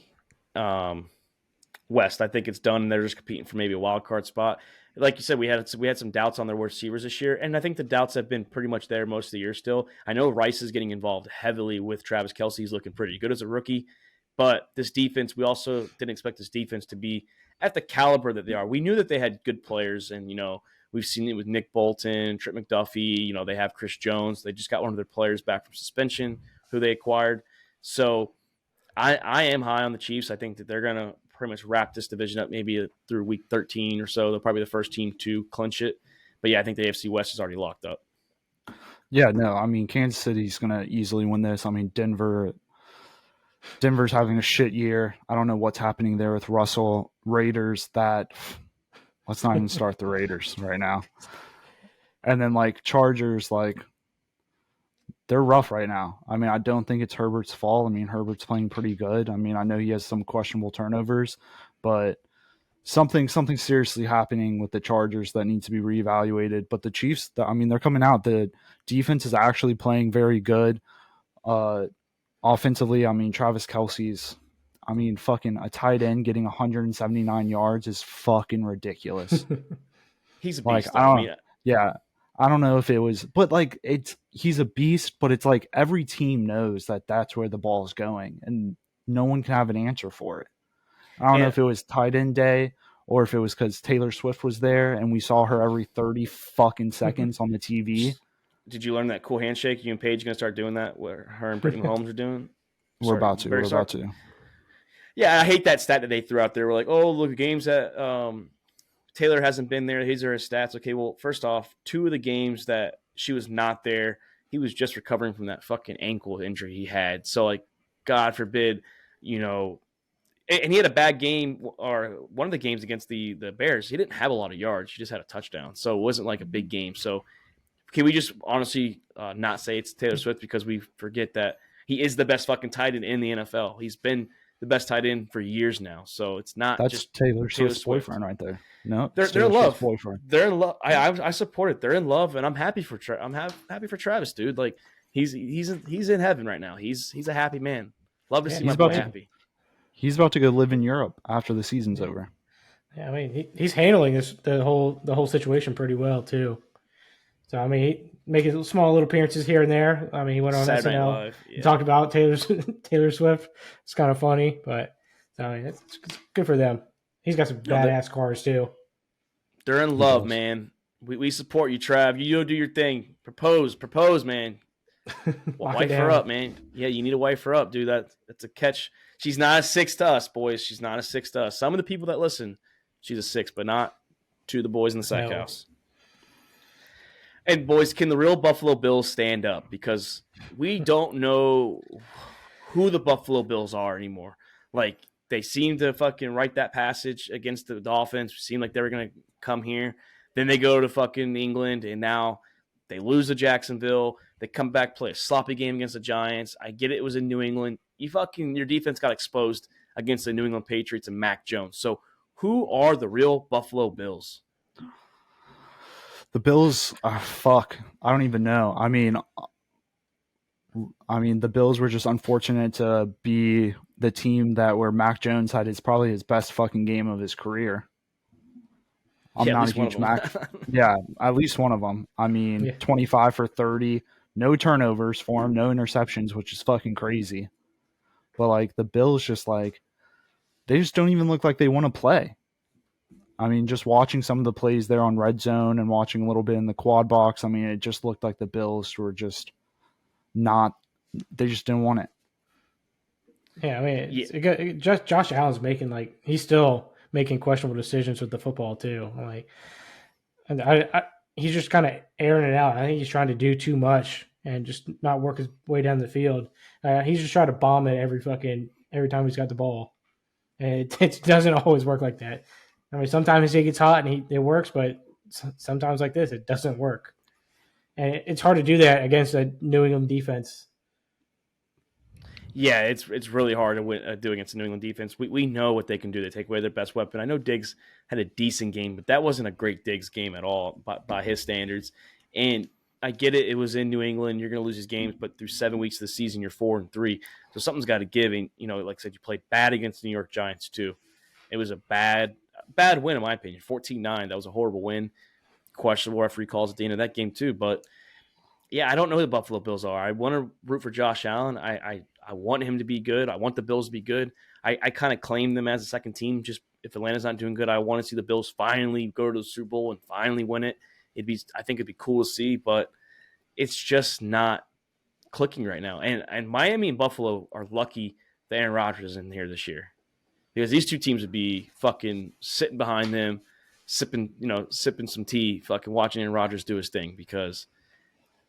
West. I think it's done. They're just competing for maybe a wild card spot. Like you said, we had some doubts on their receivers this year, and I think the doubts have been pretty much there most of the year still. I know Rice is getting involved heavily with Travis Kelce. He's looking pretty good as a rookie, but this defense, we also didn't expect this defense to be at the caliber that they are. We knew that they had good players, and we've seen it with Nick Bolton, Trent McDuffie. They have Chris Jones. They just got one of their players back from suspension who they acquired. So I am high on the Chiefs. I think that they're going to pretty much wrap this division up maybe through week 13 or so. They'll probably be the first team to clinch it. But yeah, I think the AFC West is already locked up. Yeah, no, I mean, Kansas City's going to easily win this. I mean, Denver's having a shit year. I don't know what's happening there with Russell. Raiders, let's not even start the Raiders right now. And then, Chargers, they're rough right now. I mean, I don't think it's Herbert's fault. I mean, Herbert's playing pretty good. I mean, I know he has some questionable turnovers, but something seriously happening with the Chargers that needs to be reevaluated. But the Chiefs, they're coming out. The defense is actually playing very good. Offensively, Travis Kelce's, fucking a tight end getting 179 yards is fucking ridiculous. He's a beast. I don't know if it was, but he's a beast, but it's every team knows that that's where the ball is going and no one can have an answer for it. I don't know if it was tight end day or if it was because Taylor Swift was there and we saw her every 30 fucking seconds on the TV. Did you learn that cool handshake? You and Paige going to start doing that where her and Brittany Mahomes are doing? We're about to. Yeah, I hate that stat that they threw out there. We're like, oh, look, games that Taylor hasn't been there. These are his stats. Okay, well, first off, 2 of the games that she was not there, he was just recovering from that fucking ankle injury he had. So, God forbid, and he had a bad game, or one of the games against the Bears, he didn't have a lot of yards. He just had a touchdown. So it wasn't a big game. So can we just honestly not say it's Taylor Swift because we forget that he is the best fucking tight end in the NFL. He's been the best tight end for years now. So it's not just Taylor Swift's boyfriend right there. No, they're in love. Boyfriend. They're in love. I support it. They're in love, and I'm happy for happy for Travis, dude. He's in heaven right now. He's a happy man. Love to see my boy happy. He's about to go live in Europe after the season's over. Yeah, he's handling the whole situation pretty well too. So he making small little appearances here and there. He went on Saturday SNL, Live, yeah. Talked about Taylor Swift. It's kind of funny, but it's good for them. He's got some badass cars too. They're in love, man. We support you, Trav. You do your thing. Propose, man. Wife her up, man. Yeah, you need to wife her up, dude. That's a catch. She's not a 6 to us, boys. She's not a 6 to us. Some of the people that listen, she's a 6, but not to the boys in the sack house. And boys, can the real Buffalo Bills stand up? Because we don't know who the Buffalo Bills are anymore. They seem to fucking write that passage against the Dolphins. It seemed like they were going to come here. Then they go to fucking England, and now they lose to Jacksonville. They come back, play a sloppy game against the Giants. I get it was in New England. Your defense got exposed against the New England Patriots and Mac Jones. So who are the real Buffalo Bills? The Bills are I don't even know. The Bills were just unfortunate to be the team where Mac Jones had probably his best fucking game of his career. I'm not a huge Mac. Yeah, at least one of them. 25 for 30, no turnovers for him, no interceptions, which is fucking crazy. But the Bills just they just don't even look like they want to play. I mean, just watching some of the plays there on red zone and watching a little bit in the quad box, I mean, it just looked like the Bills were just not – they just didn't want it. Yeah, I mean, just Josh Allen's he's still making questionable decisions with the football too. And he's just kind of airing it out. I think he's trying to do too much and just not work his way down the field. He's just trying to bomb it every time he's got the ball, and it doesn't always work like that. I mean, sometimes he gets hot and it works, but sometimes like this, it doesn't work. And it's hard to do that against a New England defense. Yeah, it's really hard to do against the New England defense. We know what they can do. They take away their best weapon. I know Diggs had a decent game, but that wasn't a great Diggs game at all by his standards. And I get it. It was in New England. You're going to lose these games, but through 7 weeks of the season, you're 4-3. So something's got to give. And, like I said, you played bad against the New York Giants too. It was a bad win, in my opinion. 14-9. That was a horrible win. Questionable referee calls at the end of that game too. But, yeah, I don't know who the Buffalo Bills are. I want to root for Josh Allen. I want him to be good. I want the Bills to be good. I kind of claim them as a second team. Just if Atlanta's not doing good, I want to see the Bills finally go to the Super Bowl and finally win it. I think it'd be cool to see, but it's just not clicking right now. And Miami and Buffalo are lucky that Aaron Rodgers is in here this year, because these two teams would be fucking sitting behind them, sipping some tea, fucking watching Aaron Rodgers do his thing, because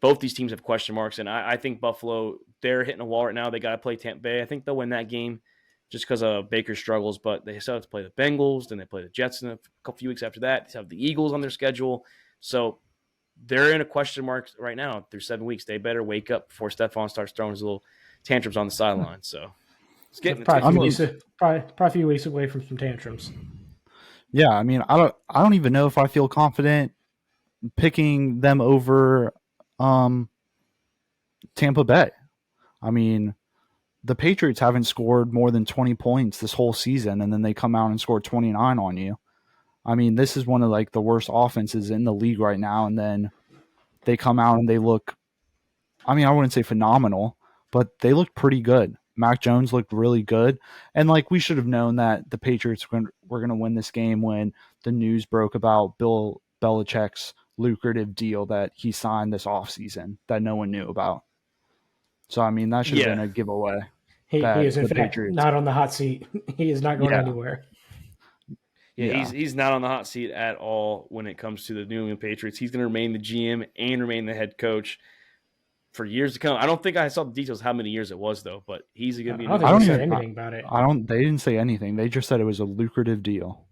both these teams have question marks, and I think Buffalo, they're hitting a wall right now. They got to play Tampa Bay. I think they'll win that game just because of Baker's struggles, but they still have to play the Bengals, then they play the Jets in a few weeks after that. They have the Eagles on their schedule. So they're in a question mark right now through 7 weeks. They better wake up before Stephon starts throwing his little tantrums on the sideline. So it's getting probably a few weeks away from some tantrums. Yeah, I mean, I don't even know if I feel confident picking them over Tampa Bay. I mean, the Patriots haven't scored more than 20 points this whole season, and then they come out and score 29 on you. I mean, this is one of the worst offenses in the league right now, and then they come out and they look, I mean, I wouldn't say phenomenal, but they look pretty good. Mac Jones looked really good, and we should have known that the Patriots were going to win this game when the news broke about Bill Belichick's lucrative deal that he signed this offseason that no one knew about. So, I mean, that should have been a giveaway. He is, in fact, not on the hot seat. He is not going anywhere. Yeah, he's not on the hot seat at all when it comes to the New England Patriots. He's going to remain the GM and remain the head coach for years to come. I don't think I saw the details how many years it was, though, but he's going to be – I don't think they said anything about it. They didn't say anything. They just said it was a lucrative deal.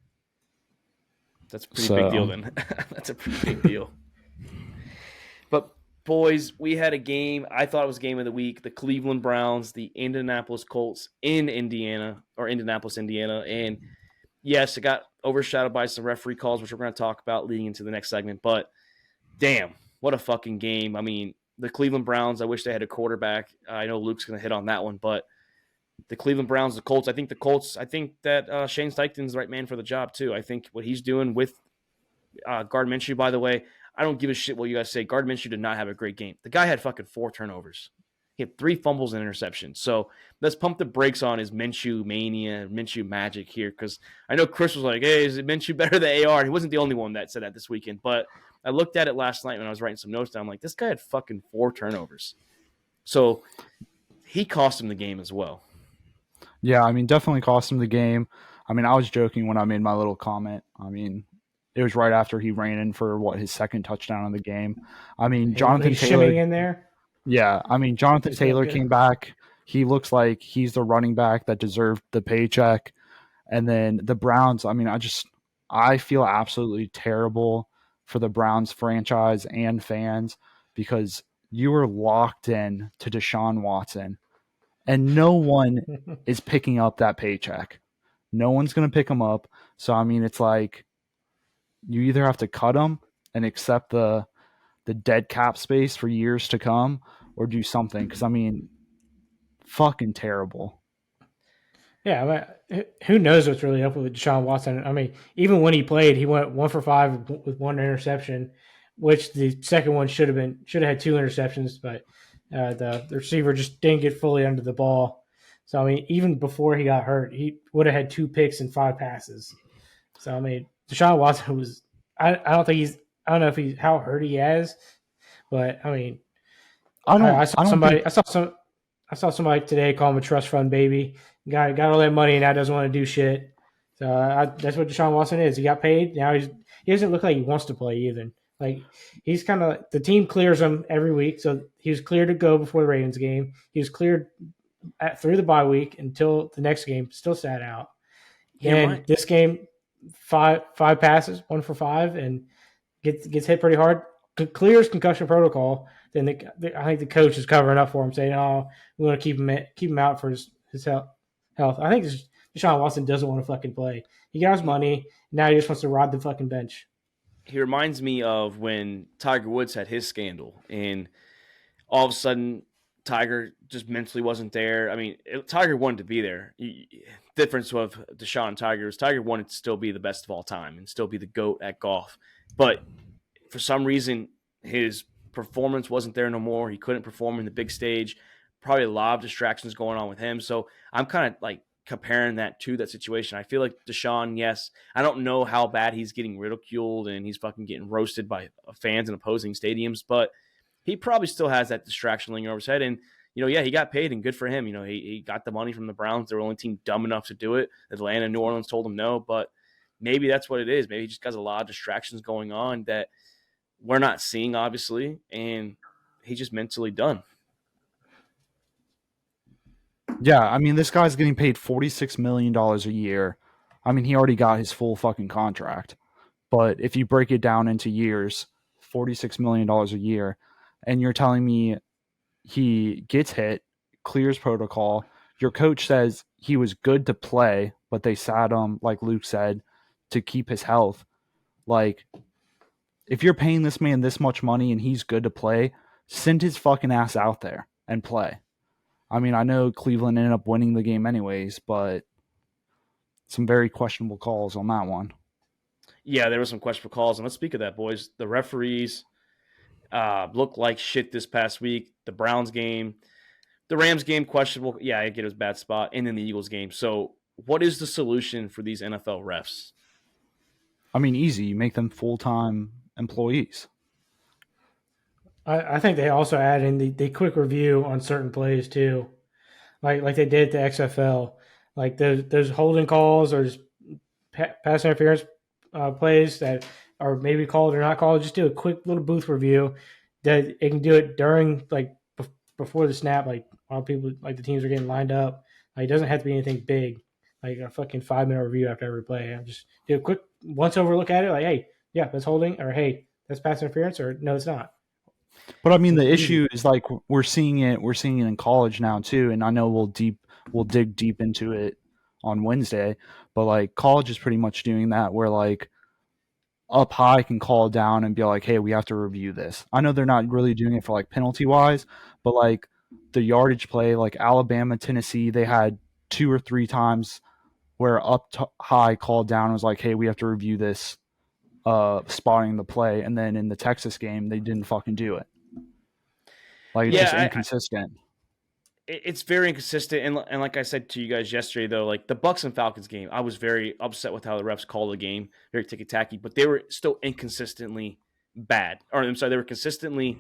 That's a pretty big deal then. That's a pretty big deal. But, boys, we had a game. I thought it was game of the week. The Cleveland Browns, the Indianapolis Colts in Indianapolis, Indiana. And, yes, it got overshadowed by some referee calls, which we're going to talk about leading into the next segment. But, damn, what a fucking game. I mean, the Cleveland Browns, I wish they had a quarterback. I know Luke's going to hit on that one. But the Cleveland Browns, the Colts, I think that Shane Steichen's the right man for the job, too. I think what he's doing with Gardner Minshew, by the way, I don't give a shit what you guys say. Gardner Minshew did not have a great game. The guy had fucking 4 turnovers. He had 3 fumbles and interceptions. So let's pump the brakes on his Minshew mania, Minshew magic here, because I know Chris was like, hey, is it Minshew better than AR? He wasn't the only one that said that this weekend, but I looked at it last night when I was writing some notes down. I'm like, this guy had fucking 4 turnovers. So he cost him the game as well. Yeah, I mean, definitely cost him the game. I mean, I was joking when I made my little comment. I mean, it was right after he ran in for his second touchdown of the game. I mean, Jonathan Taylor in there. Yeah, I mean, Jonathan Taylor came back. He looks like he's the running back that deserved the paycheck. And then the Browns, I mean, I feel absolutely terrible for the Browns franchise and fans, because you were locked in to Deshaun Watson, and no one is picking up that paycheck. No one's going to pick him up. So, I mean, it's like you either have to cut him and accept the dead cap space for years to come, or do something. Because, I mean, fucking terrible. Yeah, I mean, who knows what's really up with Deshaun Watson? I mean, even when he played, he went 1 for 5 with 1 interception, which the second one should have had 2 interceptions, but the receiver just didn't get fully under the ball. So, I mean, even before he got hurt, he would have had 2 picks and 5 passes. So, I mean, Deshaun Watson was. I don't think he's. I don't know if he's how hurt he is, but I mean, I saw I don't think somebody. I saw somebody today call him a trust fund baby. Got all that money and now doesn't want to do shit. So that's what Deshaun Watson is. He got paid. Now he doesn't look like he wants to play either. Like he's kind of the team clears him every week. So he was cleared to go before the Ravens game. He was cleared through the bye week until the next game. Still sat out. Then this game, five passes, 1 for 5, and gets hit pretty hard. Clears concussion protocol. Then I think the coach is covering up for him, saying, "Oh, we want to keep him out for his health." I think Deshaun Watson doesn't want to fucking play. He got his money. Now he just wants to ride the fucking bench. He reminds me of when Tiger Woods had his scandal, and all of a sudden Tiger just mentally wasn't there. I mean, Tiger wanted to be there. Difference of Deshaun and Tiger is Tiger wanted to still be the best of all time and still be the GOAT at golf. But for some reason, his performance wasn't there no more. He couldn't perform in the big stage. Probably a lot of distractions going on with him. So I'm kind of like comparing that to that situation. I feel like Deshaun, yes, I don't know how bad he's getting ridiculed and he's fucking getting roasted by fans in opposing stadiums, but he probably still has that distraction lingering over his head. And, yeah, he got paid and good for him. He got the money from the Browns. They're the only team dumb enough to do it. Atlanta and New Orleans told him no, but maybe that's what it is. Maybe he just got a lot of distractions going on that we're not seeing, obviously, and he's just mentally done. Yeah, I mean, this guy's getting paid $46 million a year. I mean, he already got his full fucking contract. But if you break it down into years, $46 million a year, and you're telling me he gets hit, clears protocol, your coach says he was good to play, but they sat him, like Luke said, to keep his health. Like, if you're paying this man this much money and he's good to play, send his fucking ass out there and play. I mean, I know Cleveland ended up winning the game anyways, but some very questionable calls on that one. Yeah, there were some questionable calls. And let's speak of that, boys. The referees looked like shit this past week. The Browns game, the Rams game, questionable. Yeah, I get it was a bad spot. And then the Eagles game. So what is the solution for these NFL refs? I mean, easy. You make them full-time employees. I think they also add in the quick review on certain plays too, like they did at the XFL. Like those holding calls or just pass interference plays that are maybe called or not called. Just do a quick little booth review. That it can do it during before the snap. Like while people like the teams are getting lined up. Like it doesn't have to be anything big. Like a fucking 5-minute review after every play. I just do a quick once over look at it. Like, hey, yeah, that's holding, or hey, that's pass interference, or no, it's not. But I mean, the issue is like we're seeing it in college now too, and I know we'll dig deep into it on Wednesday, but like college is pretty much doing that where like up high can call down and be like, hey, we have to review this. I know they're not really doing it for like penalty wise, but like the yardage play, like Alabama, Tennessee, they had 2 or 3 times where high called down was like, hey, we have to review this spotting the play, and then in the Texas game they didn't fucking do it. Like it's just inconsistent. It's very inconsistent, and like I said to you guys yesterday, though, like the Bucks and Falcons game, I was very upset with how the refs called the game, very ticky-tacky, but they were still inconsistently bad. Or I'm sorry, they were consistently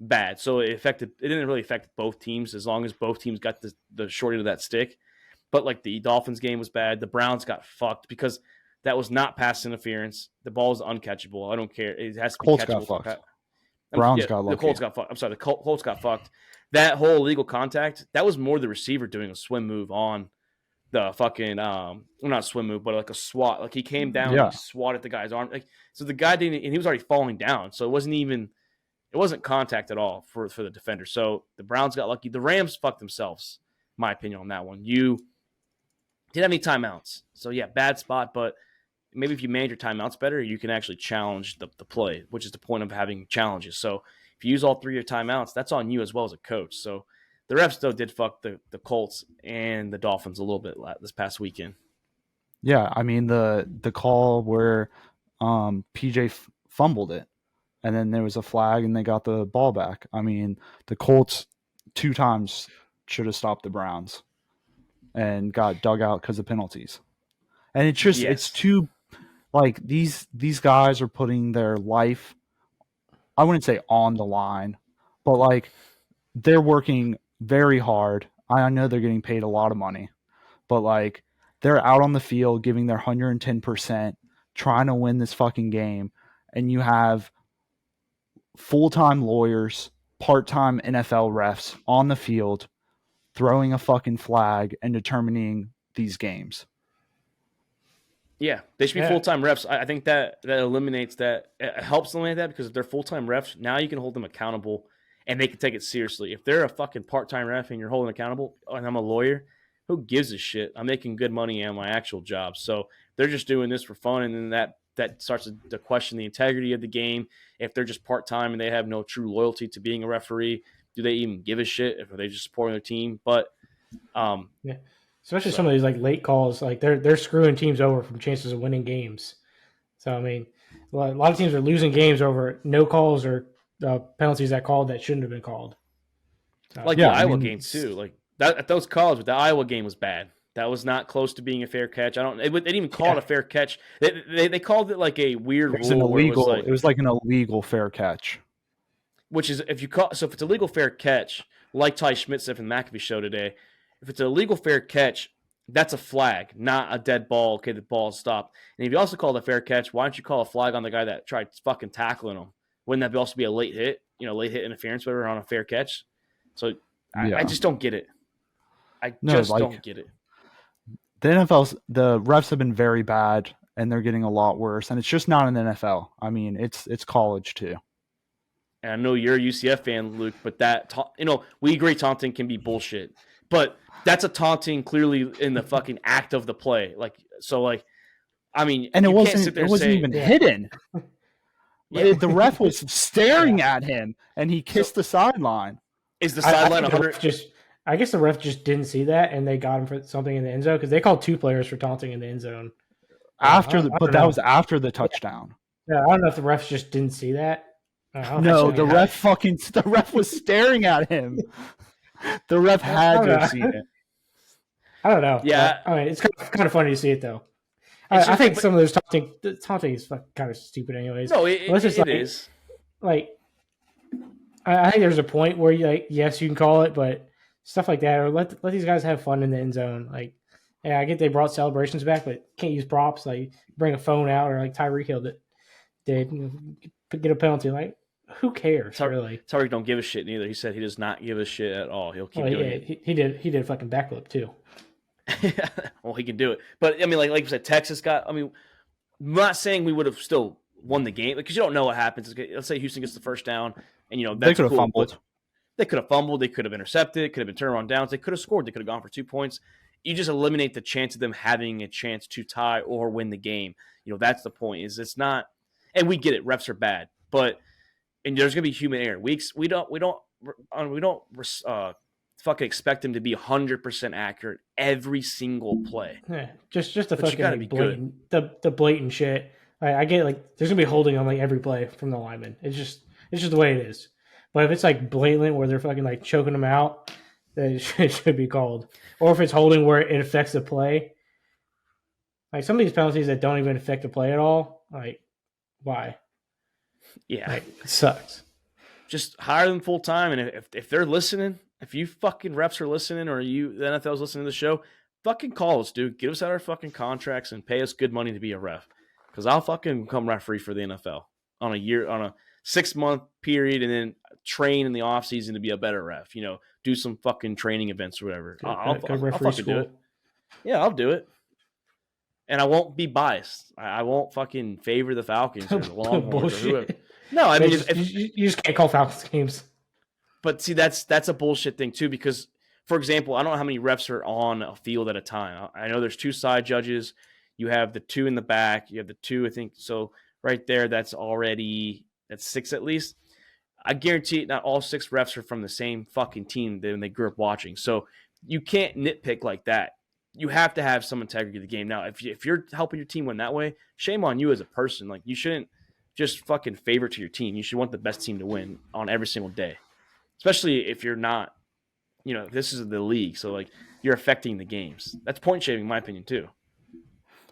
bad. So it didn't really affect both teams as long as both teams got the short end of that stick. But like the Dolphins game was bad. The Browns got fucked because that was not pass interference. The ball is uncatchable. I don't care. It has to be Colts catchable. got fucked. Browns got lucky. The Colts got fucked. I'm sorry, the Colts got fucked. That whole illegal contact, that was more the receiver doing a swim move on the fucking well, not swim move, but like a swat. Like he came down and he swatted the guy's arm. Like so the guy didn't, and he was already falling down. So it wasn't contact at all for the defender. So the Browns got lucky. The Rams fucked themselves, my opinion on that one. You didn't have any timeouts. So yeah, bad spot, but maybe if you manage your timeouts better, you can actually challenge the play, which is the point of having challenges. So if you use all 3 of your timeouts, that's on you as well as a coach. So the refs, though, did fuck the Colts and the Dolphins a little bit this past weekend. Yeah, I mean, the call where PJ fumbled it, and then there was a flag, and they got the ball back. I mean, the Colts 2 times should have stopped the Browns and got dug out because of penalties. And it's just it's too like these guys are putting their life, I wouldn't say on the line, but like they're working very hard. I know they're getting paid a lot of money, but like they're out on the field giving their 110%, trying to win this fucking game, and you have full-time lawyers, part-time NFL refs on the field throwing a fucking flag and determining these games. Yeah, they should be full-time refs. I think that eliminates that. It helps eliminate that because if they're full-time refs, now you can hold them accountable and they can take it seriously. If they're a fucking part-time ref and you're holding accountable, and I'm a lawyer, who gives a shit? I'm making good money on my actual job. So they're just doing this for fun, and then that starts to question the integrity of the game. If they're just part-time and they have no true loyalty to being a referee, do they even give a shit? If they just supporting their team? But yeah. Especially some of these like late calls, like they're screwing teams over from chances of winning games. So I mean, a lot of teams are losing games over no calls or penalties that called that shouldn't have been called. So, like the Iowa game too, like that at those calls, but the Iowa game was bad. That was not close to being a fair catch. They didn't even call it a fair catch. They called it like a weird It was rule. an illegal. It was like an illegal fair catch. Which is if it's a legal fair catch, like Ty Schmidt said from the McAfee show today, if it's a legal fair catch, that's a flag, not a dead ball. Okay, the ball stopped. And if you also call it a fair catch, why don't you call a flag on the guy that tried fucking tackling him? Wouldn't that also be a late hit? Late hit interference, whatever, on a fair catch. So I just don't get it. I don't get it. The refs have been very bad, and they're getting a lot worse. And it's just not in the NFL. I mean, it's college too. And I know you're a UCF fan, Luke, but we agree taunting can be bullshit. But that's a taunting clearly in the fucking act of the play. I mean, and it wasn't even hidden. Yeah. The ref was staring at him, and he kissed the sideline. Is the sideline 100? I guess the ref just didn't see that, and they got him for something in the end zone because they called 2 players for taunting in the end zone. That was after the touchdown. Yeah, I don't know if the refs just didn't see that. No, the ref was staring at him. The ref had to have seen it. I don't know. Yeah, I mean, it's kind of funny to see it though. I think some of those taunting is kind of stupid, anyways. No, it is. Like, I think there's a point where yes, you can call it, but stuff like that, or let these guys have fun in the end zone. Like, yeah, I get they brought celebrations back, but can't use props. Like, bring a phone out, or like Tyreek Hill did get a penalty. Like, who cares? Really, Tyreek don't give a shit neither. He said he does not give a shit at all. He'll keep doing it. He did a fucking backflip too. Well, he can do it, but I mean, like you said, Texas got. I mean, I'm not saying we would have still won the game because you don't know what happens. Let's say Houston gets the first down, and they could have fumbled. They could have fumbled. They could have intercepted. It could have been turned on downs. They could have scored. They could have gone for 2 points. You just eliminate the chance of them having a chance to tie or win the game. That's the point. It's not, and we get it. Refs are bad, and there's gonna be human error. We don't fucking expect them to be 100% accurate every single play. Yeah, just the fucking blatant, the blatant shit. I get there's gonna be holding on every play from the lineman. It's just the way it is. But if it's blatant where they're fucking choking them out, then it should be called. Or if it's holding where it affects the play, some of these penalties that don't even affect the play at all, why? Yeah, it sucks. Just hire them full time, and if they're listening, if you fucking refs are listening, or the NFL's listening to the show, fucking call us, dude. Give us out our fucking contracts and pay us good money to be a ref, because I'll fucking become referee for the NFL on a 6-month period, and then train in the off season to be a better ref. Do some fucking training events or whatever. I'll fucking do it. Yeah, I'll do it. And I won't be biased. I won't fucking favor the Falcons or the Longhorns or whoever. No, I mean, you just can't call Falcons games. But see, that's a bullshit thing too, because, for example, I don't know how many refs are on a field at a time. I know there's 2 side judges. You have the 2 in the back. You have the 2, I think. So right there, that's 6 at least. I guarantee not all 6 refs are from the same fucking team that they grew up watching. So you can't nitpick like that. You have to have some integrity of the game. Now, if you're helping your team win that way, shame on you as a person. You shouldn't just fucking favor to your team. You should want the best team to win on every single day, especially if you're not, this is the league. So you're affecting the games. That's point shaving, in my opinion, too.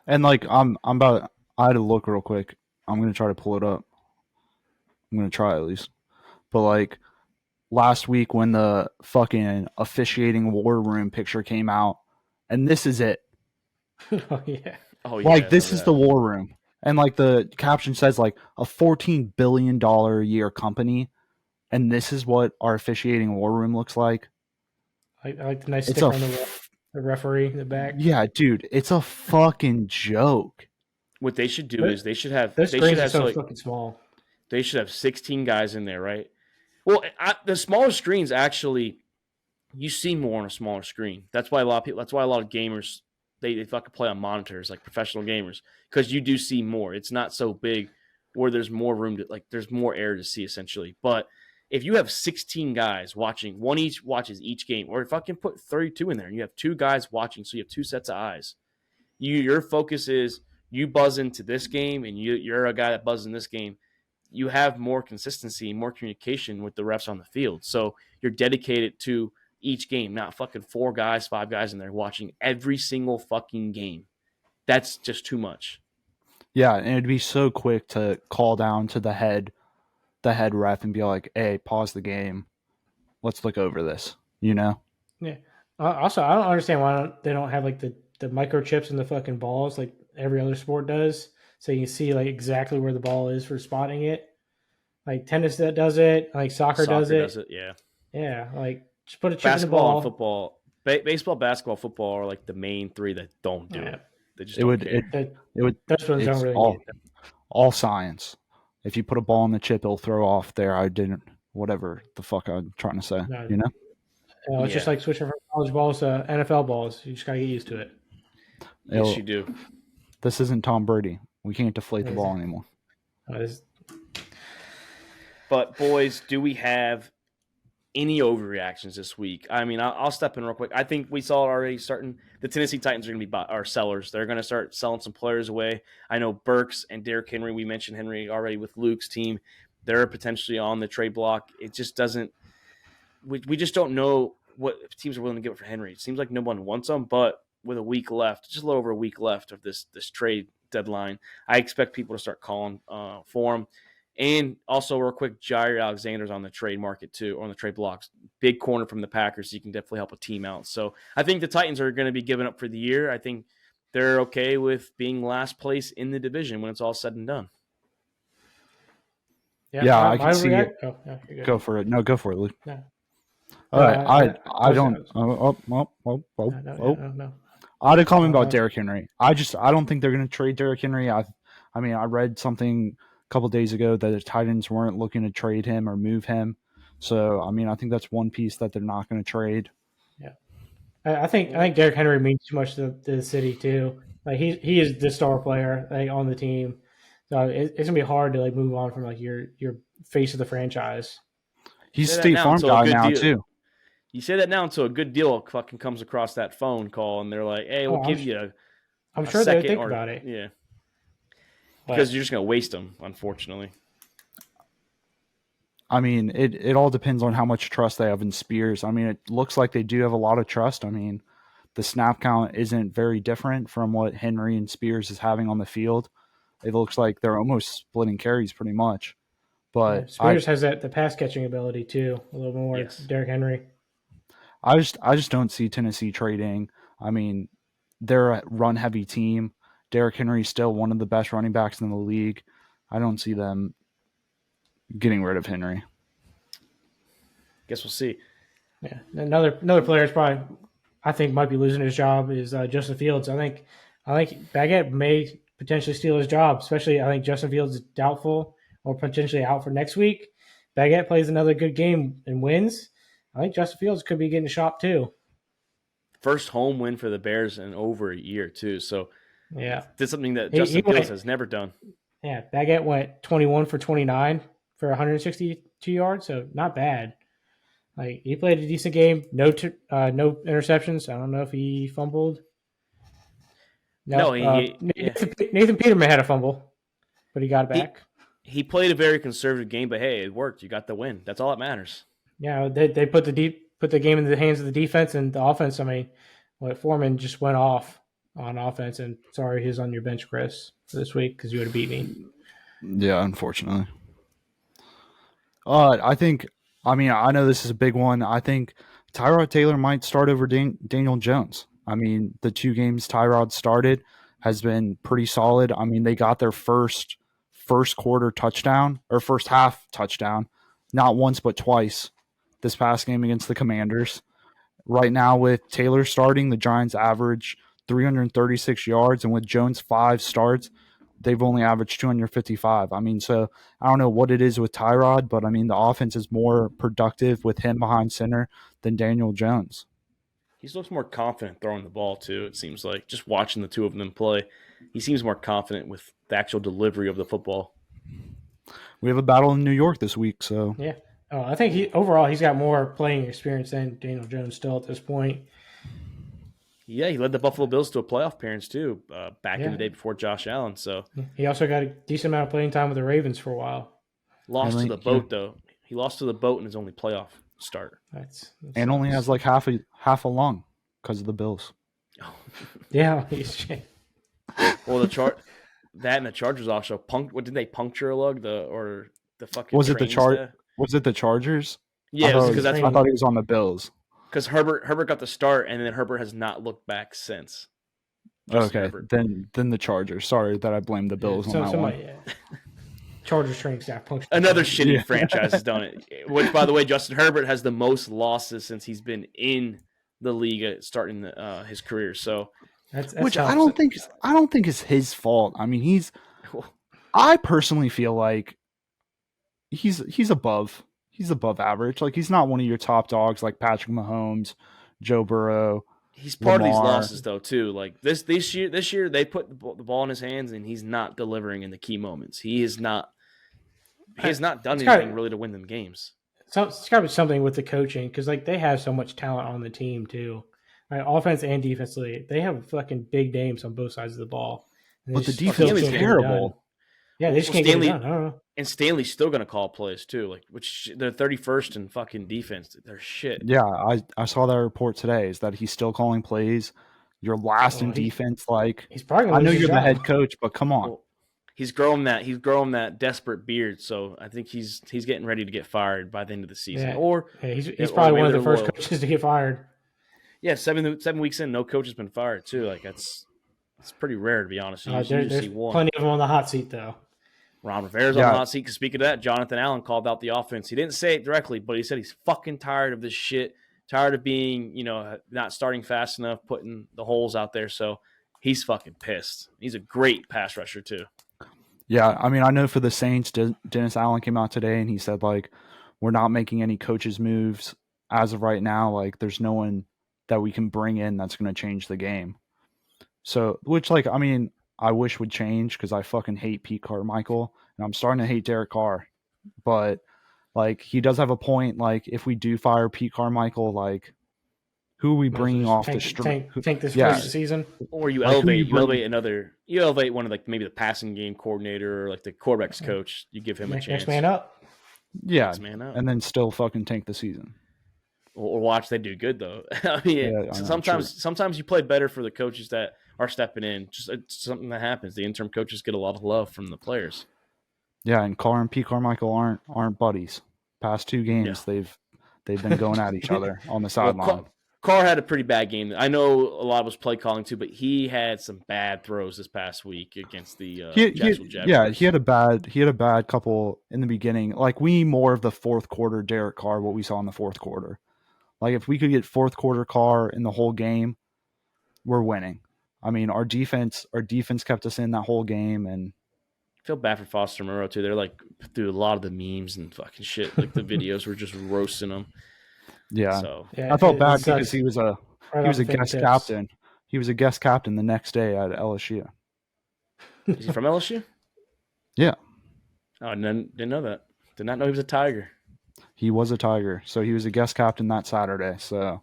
And I'm I had to look real quick. I'm gonna try to pull it up. I'm gonna try at least. But like last week when the fucking officiating war room picture came out, and this is it. Oh yeah. Oh yeah, Like I this remember is that. the war room. And like the caption says like a $14 billion a year company, and this is what our officiating war room looks like. I like the nice It's sticker a on the referee in the back. yeah, dude, it's a fucking joke. What they should do But is they should have those screens are so so like fucking small. they should have 16 guys in there, right? Well, the smaller screens actually you see more on a smaller screen. That's why a lot of people. That's why a lot of gamers they fucking play on monitors like professional gamers because you do see more. It's not so big where there's more room to like there's more air to see essentially. But if you have 16 guys watching, one each watches each game, or if I can put 32 in there and you have two guys watching, so you have two sets of eyes. Your focus is you buzz into this game and you're a guy that buzzes in this game. You have more consistency, more communication with the refs on the field. So you're dedicated to each game, not fucking 4 guys, 5 guys in there watching every single fucking game. That's just too much. Yeah, and it'd be so quick to call down to the head ref and be like, "Hey, pause the game. Let's look over this." You know? Yeah. Also, I don't understand why they don't have like the microchips in the fucking balls like every other sport does, so you can see like exactly where the ball is for spotting it. Like tennis that does it, like soccer does it. Yeah. Yeah, like just put a chip Basketball in and the ball. football, baseball, basketball, football are like the main 3 that don't do it. They just It don't would care. it would Those ones don't it's really need it. all science. If you put a ball in the chip, it'll throw off there. I didn't whatever the fuck I'm trying to say. No, You know? it's just like switching from college balls to NFL balls. You just gotta get used to it. Yes, you do. This isn't Tom Brady. We can't deflate the ball anymore. But boys, do we have any overreactions this week? I mean, I'll step in real quick. I think we saw it already starting. The Tennessee Titans are going to be our sellers. They're going to start selling some players away. I know Burks and Derrick Henry. We mentioned Henry already with Luke's team. They're potentially on the trade block. It just doesn't. We just don't know what teams are willing to give it for Henry. It seems like no one wants him, but with a week left, just a little over a week left of this trade deadline, I expect people to start calling for him. And also, real quick, Jair Alexander's on the trade market too, or on the trade blocks. Big corner from the Packers, so you can definitely help a team out. So I think the Titans are going to be giving up for the year. I think they're okay with being last place in the division when it's all said and done. Yeah, I can see it. Oh, yeah, go for it. No, go for it, Luke. No. All right, I don't. No. I had a comment about Derrick Henry. I don't think they're going to trade Derrick Henry. I mean, I read something a couple days ago that the Titans weren't looking to trade him or move him. So, I mean, I think that's one piece that they're not going to trade. Yeah, I think Derrick Henry means too much to the city too. Like he is the star player like on the team, so it's gonna be hard to like move on from like your face of the franchise. He's State Farm guy now too. You say that now until a good deal fucking comes across that phone call, and they're like, "Hey, we'll give you I'm sure they think about it. Yeah, because you're just gonna waste them, unfortunately. I mean, it all depends on how much trust they have in Spears. I mean, it looks like they do have a lot of trust. I mean, the snap count isn't very different from what Henry and Spears is having on the field. It looks like they're almost splitting carries pretty much. But Spears has the pass catching ability too, a little more. Yes. Derrick Henry. I just don't see Tennessee trading. I mean, they're a run heavy team. Derrick Henry is still one of the best running backs in the league. I don't see them getting rid of Henry. Guess we'll see. Yeah, another player is probably I think might be losing his job is Justin Fields. I think Baguette may potentially steal his job, especially I think Justin Fields is doubtful or potentially out for next week. Baguette plays another good game and wins. I think Justin Fields could be getting shopped too. First home win for the Bears in over a year too. So yeah, did something that Justin Fields has never done. Yeah, Baguette went 21 for 29 for 162 yards, so not bad. Like he played a decent game. No interceptions. I don't know if he fumbled. Nathan Peterman had a fumble, but he got it back. He played a very conservative game, but hey, it worked. You got the win. That's all that matters. Yeah, they put the game in the hands of the defense and the offense. I mean, Foreman just went off on offense, and sorry, he's on your bench, Chris. this week because you would have beat me. Yeah, unfortunately. I know this is a big one. I think Tyrod Taylor might start over Daniel Jones. I mean, the 2 games Tyrod started has been pretty solid. I mean, they got their first quarter touchdown or first half touchdown, not once but twice this past game against the Commanders. Right now, with Taylor starting, the Giants average 336 yards, and with Jones 5 starts, they've only averaged 255. I mean, so I don't know what it is with Tyrod, but I mean, the offense is more productive with him behind center than Daniel Jones. He looks more confident throwing the ball, too, it seems like. Just watching the 2 of them play, he seems more confident with the actual delivery of the football. We have a battle in New York this week, so. Yeah. I think he's got more playing experience than Daniel Jones still at this point. Yeah, he led the Buffalo Bills to a playoff appearance, too, back in the day before Josh Allen. So he also got a decent amount of playing time with the Ravens for a while. Lost to the boat, though. He lost to the boat in his only playoff start. That's and only has like half a lung because of the Bills. Yeah. Well, that and the Chargers also what did they puncture a lug? The fucking Was it the the Chargers? Yeah, because I thought he was on the Bills. Because Herbert got the start, and then Herbert has not looked back since. Okay, then the Chargers. Sorry that I blamed the Bills on that one. Chargers training staff punched. Another shitty franchise has done it. Which, by the way, Justin Herbert has the most losses since he's been in the league starting his career. So, which I don't think is his fault. I mean, I personally feel like he's above average. Like, he's not one of your top dogs like Patrick Mahomes, Joe Burrow. He's part of these losses, though, too. Like this year, they put the ball in his hands, and he's not delivering in the key moments. He has not done anything really to win them games. So it's got to be something with the coaching because, like, they have so much talent on the team too, right? Offense and defensively, they have fucking big names on both sides of the ball. But the defense is terrible. Yeah, they just can't get it done. I don't know. And Stanley's still going to call plays too, which they're 31st in fucking defense. They're shit. Yeah, I saw that report today. Is that he's still calling plays? You're last in defense. Like, he's probably. I know you're the head coach, but come on. Well, he's growing that desperate beard, so I think he's getting ready to get fired by the end of the season. Yeah. He's probably one of the first coaches to get fired. Yeah, 7 weeks in, no coach has been fired too. Like it's pretty rare, to be honest. There's plenty of them on the hot seat though. Ron Rivera's on the hot seat. Because speaking of that, Jonathan Allen called out the offense. He didn't say it directly, but he said he's fucking tired of this shit. Tired of being, not starting fast enough, putting the holes out there. So he's fucking pissed. He's a great pass rusher too. Yeah, I mean, I know for the Saints, Dennis Allen came out today and he said, like, we're not making any coaches moves as of right now. Like, there's no one that we can bring in that's going to change the game. So, which, like, I mean, I wish would change because I fucking hate Pete Carmichael and I'm starting to hate Derek Carr. But, like, he does have a point. Like, if we do fire Pete Carmichael, like, who are we bringing off the street? Tank this first season, or you elevate one of, like, maybe the passing game coordinator or like the quarterbacks coach. You give him a chance. Next man up. Yeah, and then still fucking tank the season. Or watch they do good though. I mean, sometimes you play better for the coaches that are stepping in. Just it's something that happens. The interim coaches get a lot of love from the players. Yeah, and Carr and Pete Carmichael aren't buddies. Past 2 games, they've been going at each other on the sideline. Carr had a pretty bad game. I know a lot was play calling too, but he had some bad throws this past week against the Jacksonville Jaguars. Yeah, he had a bad couple in the beginning. Like, we need more of the fourth quarter Derek Carr, what we saw in the fourth quarter. Like, if we could get fourth quarter Carr in the whole game, we're winning. I mean, our defense kept us in that whole game, and I feel bad for Foster Moreau too. They're like through a lot of the memes and fucking shit. Like the videos were just roasting him. Yeah. So I felt bad because he was a guest captain. He was a guest captain the next day at LSU. Is he from LSU? Yeah. Oh, I didn't know that. Did not know he was a Tiger. He was a Tiger, so he was a guest captain that Saturday. So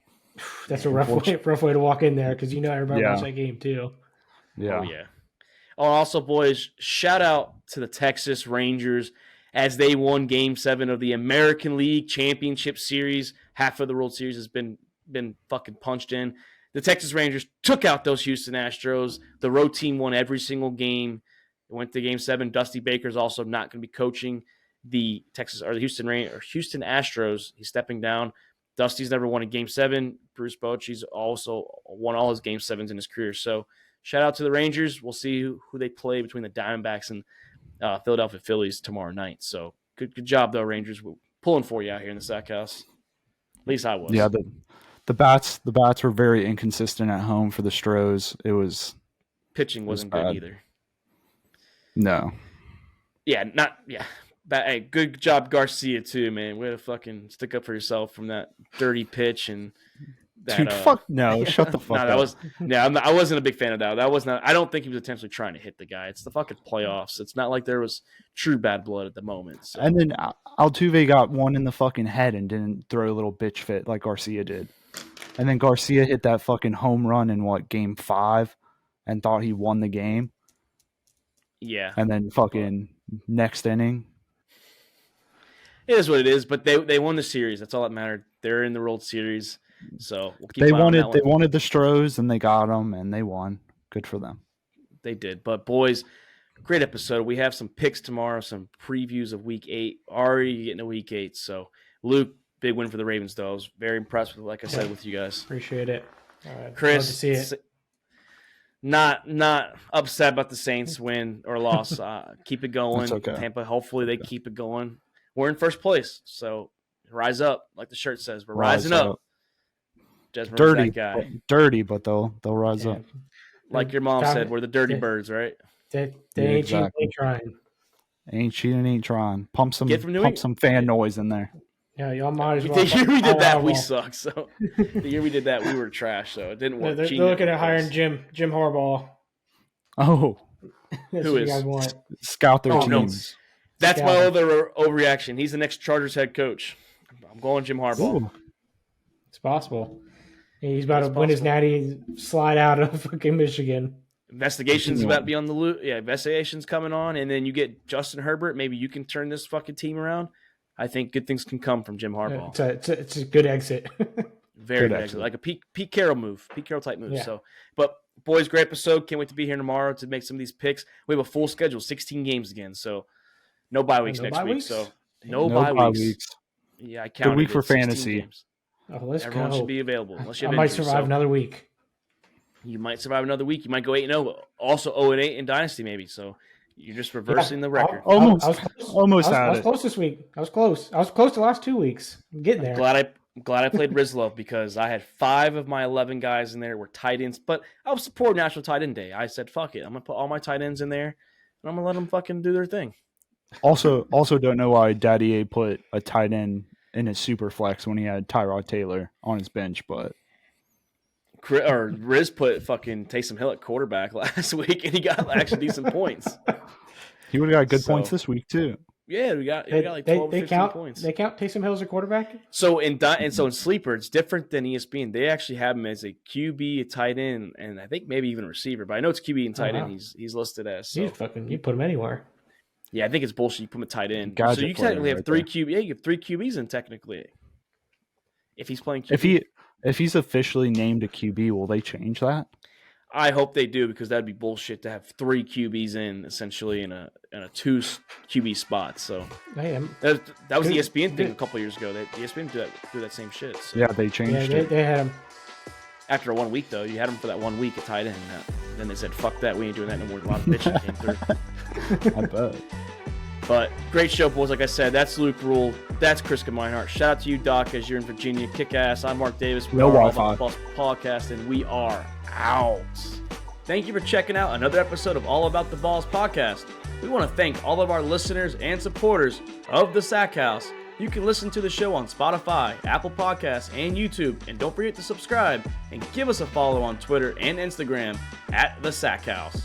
that's a rough way to walk in there because everybody watched that game too. Yeah. Oh yeah. Oh, also, boys, shout out to the Texas Rangers as they won Game 7 of the American League Championship Series. Half of the World Series has been fucking punched in. The Texas Rangers took out those Houston Astros. The road team won every single game. went to Game 7. Dusty Baker's also not going to be coaching the Houston Astros. He's stepping down. Dusty's never won a Game 7. Bruce Bochy's also won all his Game 7s in his career. So shout out to the Rangers. We'll see who they play between the Diamondbacks and Philadelphia Phillies tomorrow night. So good job, though, Rangers. We're pulling for you out here in the Sack House. At least I was. Yeah, the bats were very inconsistent at home for the Stros. Pitching wasn't good either. No. Yeah, Hey, good job, Garcia, too, man. Way to fucking stick up for yourself from that dirty pitch and that. Dude, fuck no! Shut the fuck up. I wasn't a big fan of that. That was not. I don't think he was intentionally trying to hit the guy. It's the fucking playoffs. It's not like there was true bad blood at the moment. So. And then Altuve got one in the fucking head and didn't throw a little bitch fit like Garcia did. And then Garcia hit that fucking home run in Game 5, and thought he won the game. Yeah. And then fucking next inning. It is what it is, but they won the series. That's all that mattered. They're in the World Series, so we'll keep they wanted the Stros, and they got them, and they won. Good for them. They did. But boys, great episode. We have some picks tomorrow, some previews of Week 8. Already getting to Week 8. So Luke, big win for the Ravens, though. I was very impressed with, like I said, with you guys. Appreciate it. Chris, love to see it. Not upset about the Saints win or loss. Keep it going. That's okay. Tampa, hopefully they keep it going. We're in first place, so rise up, like the shirt says. We're rising up. Dirty, that guy. But they'll rise up. Like your mom said, we're the dirty birds, right? They ain't cheating, ain't trying. Ain't cheating, ain't trying. Pump some fan noise in there. Yeah, y'all might as well. The year we did that, we suck. So the year we did that, we were trash. So it didn't work. They're looking at hiring Jim Harbaugh. Oh, That's who what is? You guys want. Scout their no. teams. That's my other overreaction. He's the next Chargers head coach. I'm going Jim Harbaugh. Ooh. It's possible. He's about to win his natty and slide out of fucking Michigan. Investigations about to be on the loop. Yeah, investigations coming on, and then you get Justin Herbert. Maybe you can turn this fucking team around. I think good things can come from Jim Harbaugh. It's a good exit. Very good exit. Like a Pete Carroll move. Pete Carroll type move. Yeah. So, but boys, great episode. Can't wait to be here tomorrow to make some of these picks. We have a full schedule, 16 games again. So no bye weeks next week. So no bye weeks. Yeah, I counted. Good week for fantasy. Games. Oh, let's Everyone go. should be available. Unless you have I might injuries, survive another week. You might survive another week. You might go 8-0. Also 0-8 in Dynasty maybe. So you're just reversing the record. I was had it. close this week. I was close. I was close the last 2 weeks. I'm getting there. I'm glad I played Rizlov because I had 5 of my 11 guys in there were tight ends. But I was support National Tight End Day. I said, fuck it. I'm going to put all my tight ends in there, and I'm going to let them fucking do their thing. Also don't know why Daddy A put a tight end in his super flex when he had Tyrod Taylor on his bench, but Riz put fucking Taysom Hill at quarterback last week, and he got actually decent points. He would have got good points this week too. Yeah, we got like 12 or 15 points. They count Taysom Hill as a quarterback? So in Sleeper, it's different than ESPN. They actually have him as a QB, a tight end, and I think maybe even a receiver. But I know it's QB and tight end. He's listed as. So. You put him anywhere. Yeah, I think it's bullshit. You put him at tight end. Guys so you technically have 3 QB. Yeah, you have 3 QBs in technically. If he's playing QB. If he's officially named a QB, will they change that? I hope they do because that'd be bullshit to have 3 QBs in essentially in a 2 QB spot. So hey, that was the ESPN thing a couple years ago. That ESPN do that same shit. So. Yeah, they changed it. They had him after 1 week though. You had him for that 1 week at tight end. Then they said, "Fuck that, we ain't doing that no more." A lot of bitching came through. I bet. But great show, boys. Like I said, that's Luke Rule. That's Chris Meinhardt. Shout out to you, Doc, as you're in Virginia. Kick ass. I'm Mark Davis. We No are All Wi-Fi. About the Balls podcast, and we are out. Thank you for checking out another episode of All About the Balls podcast. We want to thank all of our listeners and supporters of the Sack House. You can listen to the show on Spotify, Apple Podcasts, and YouTube. And don't forget to subscribe and give us a follow on Twitter and Instagram at the Sack House.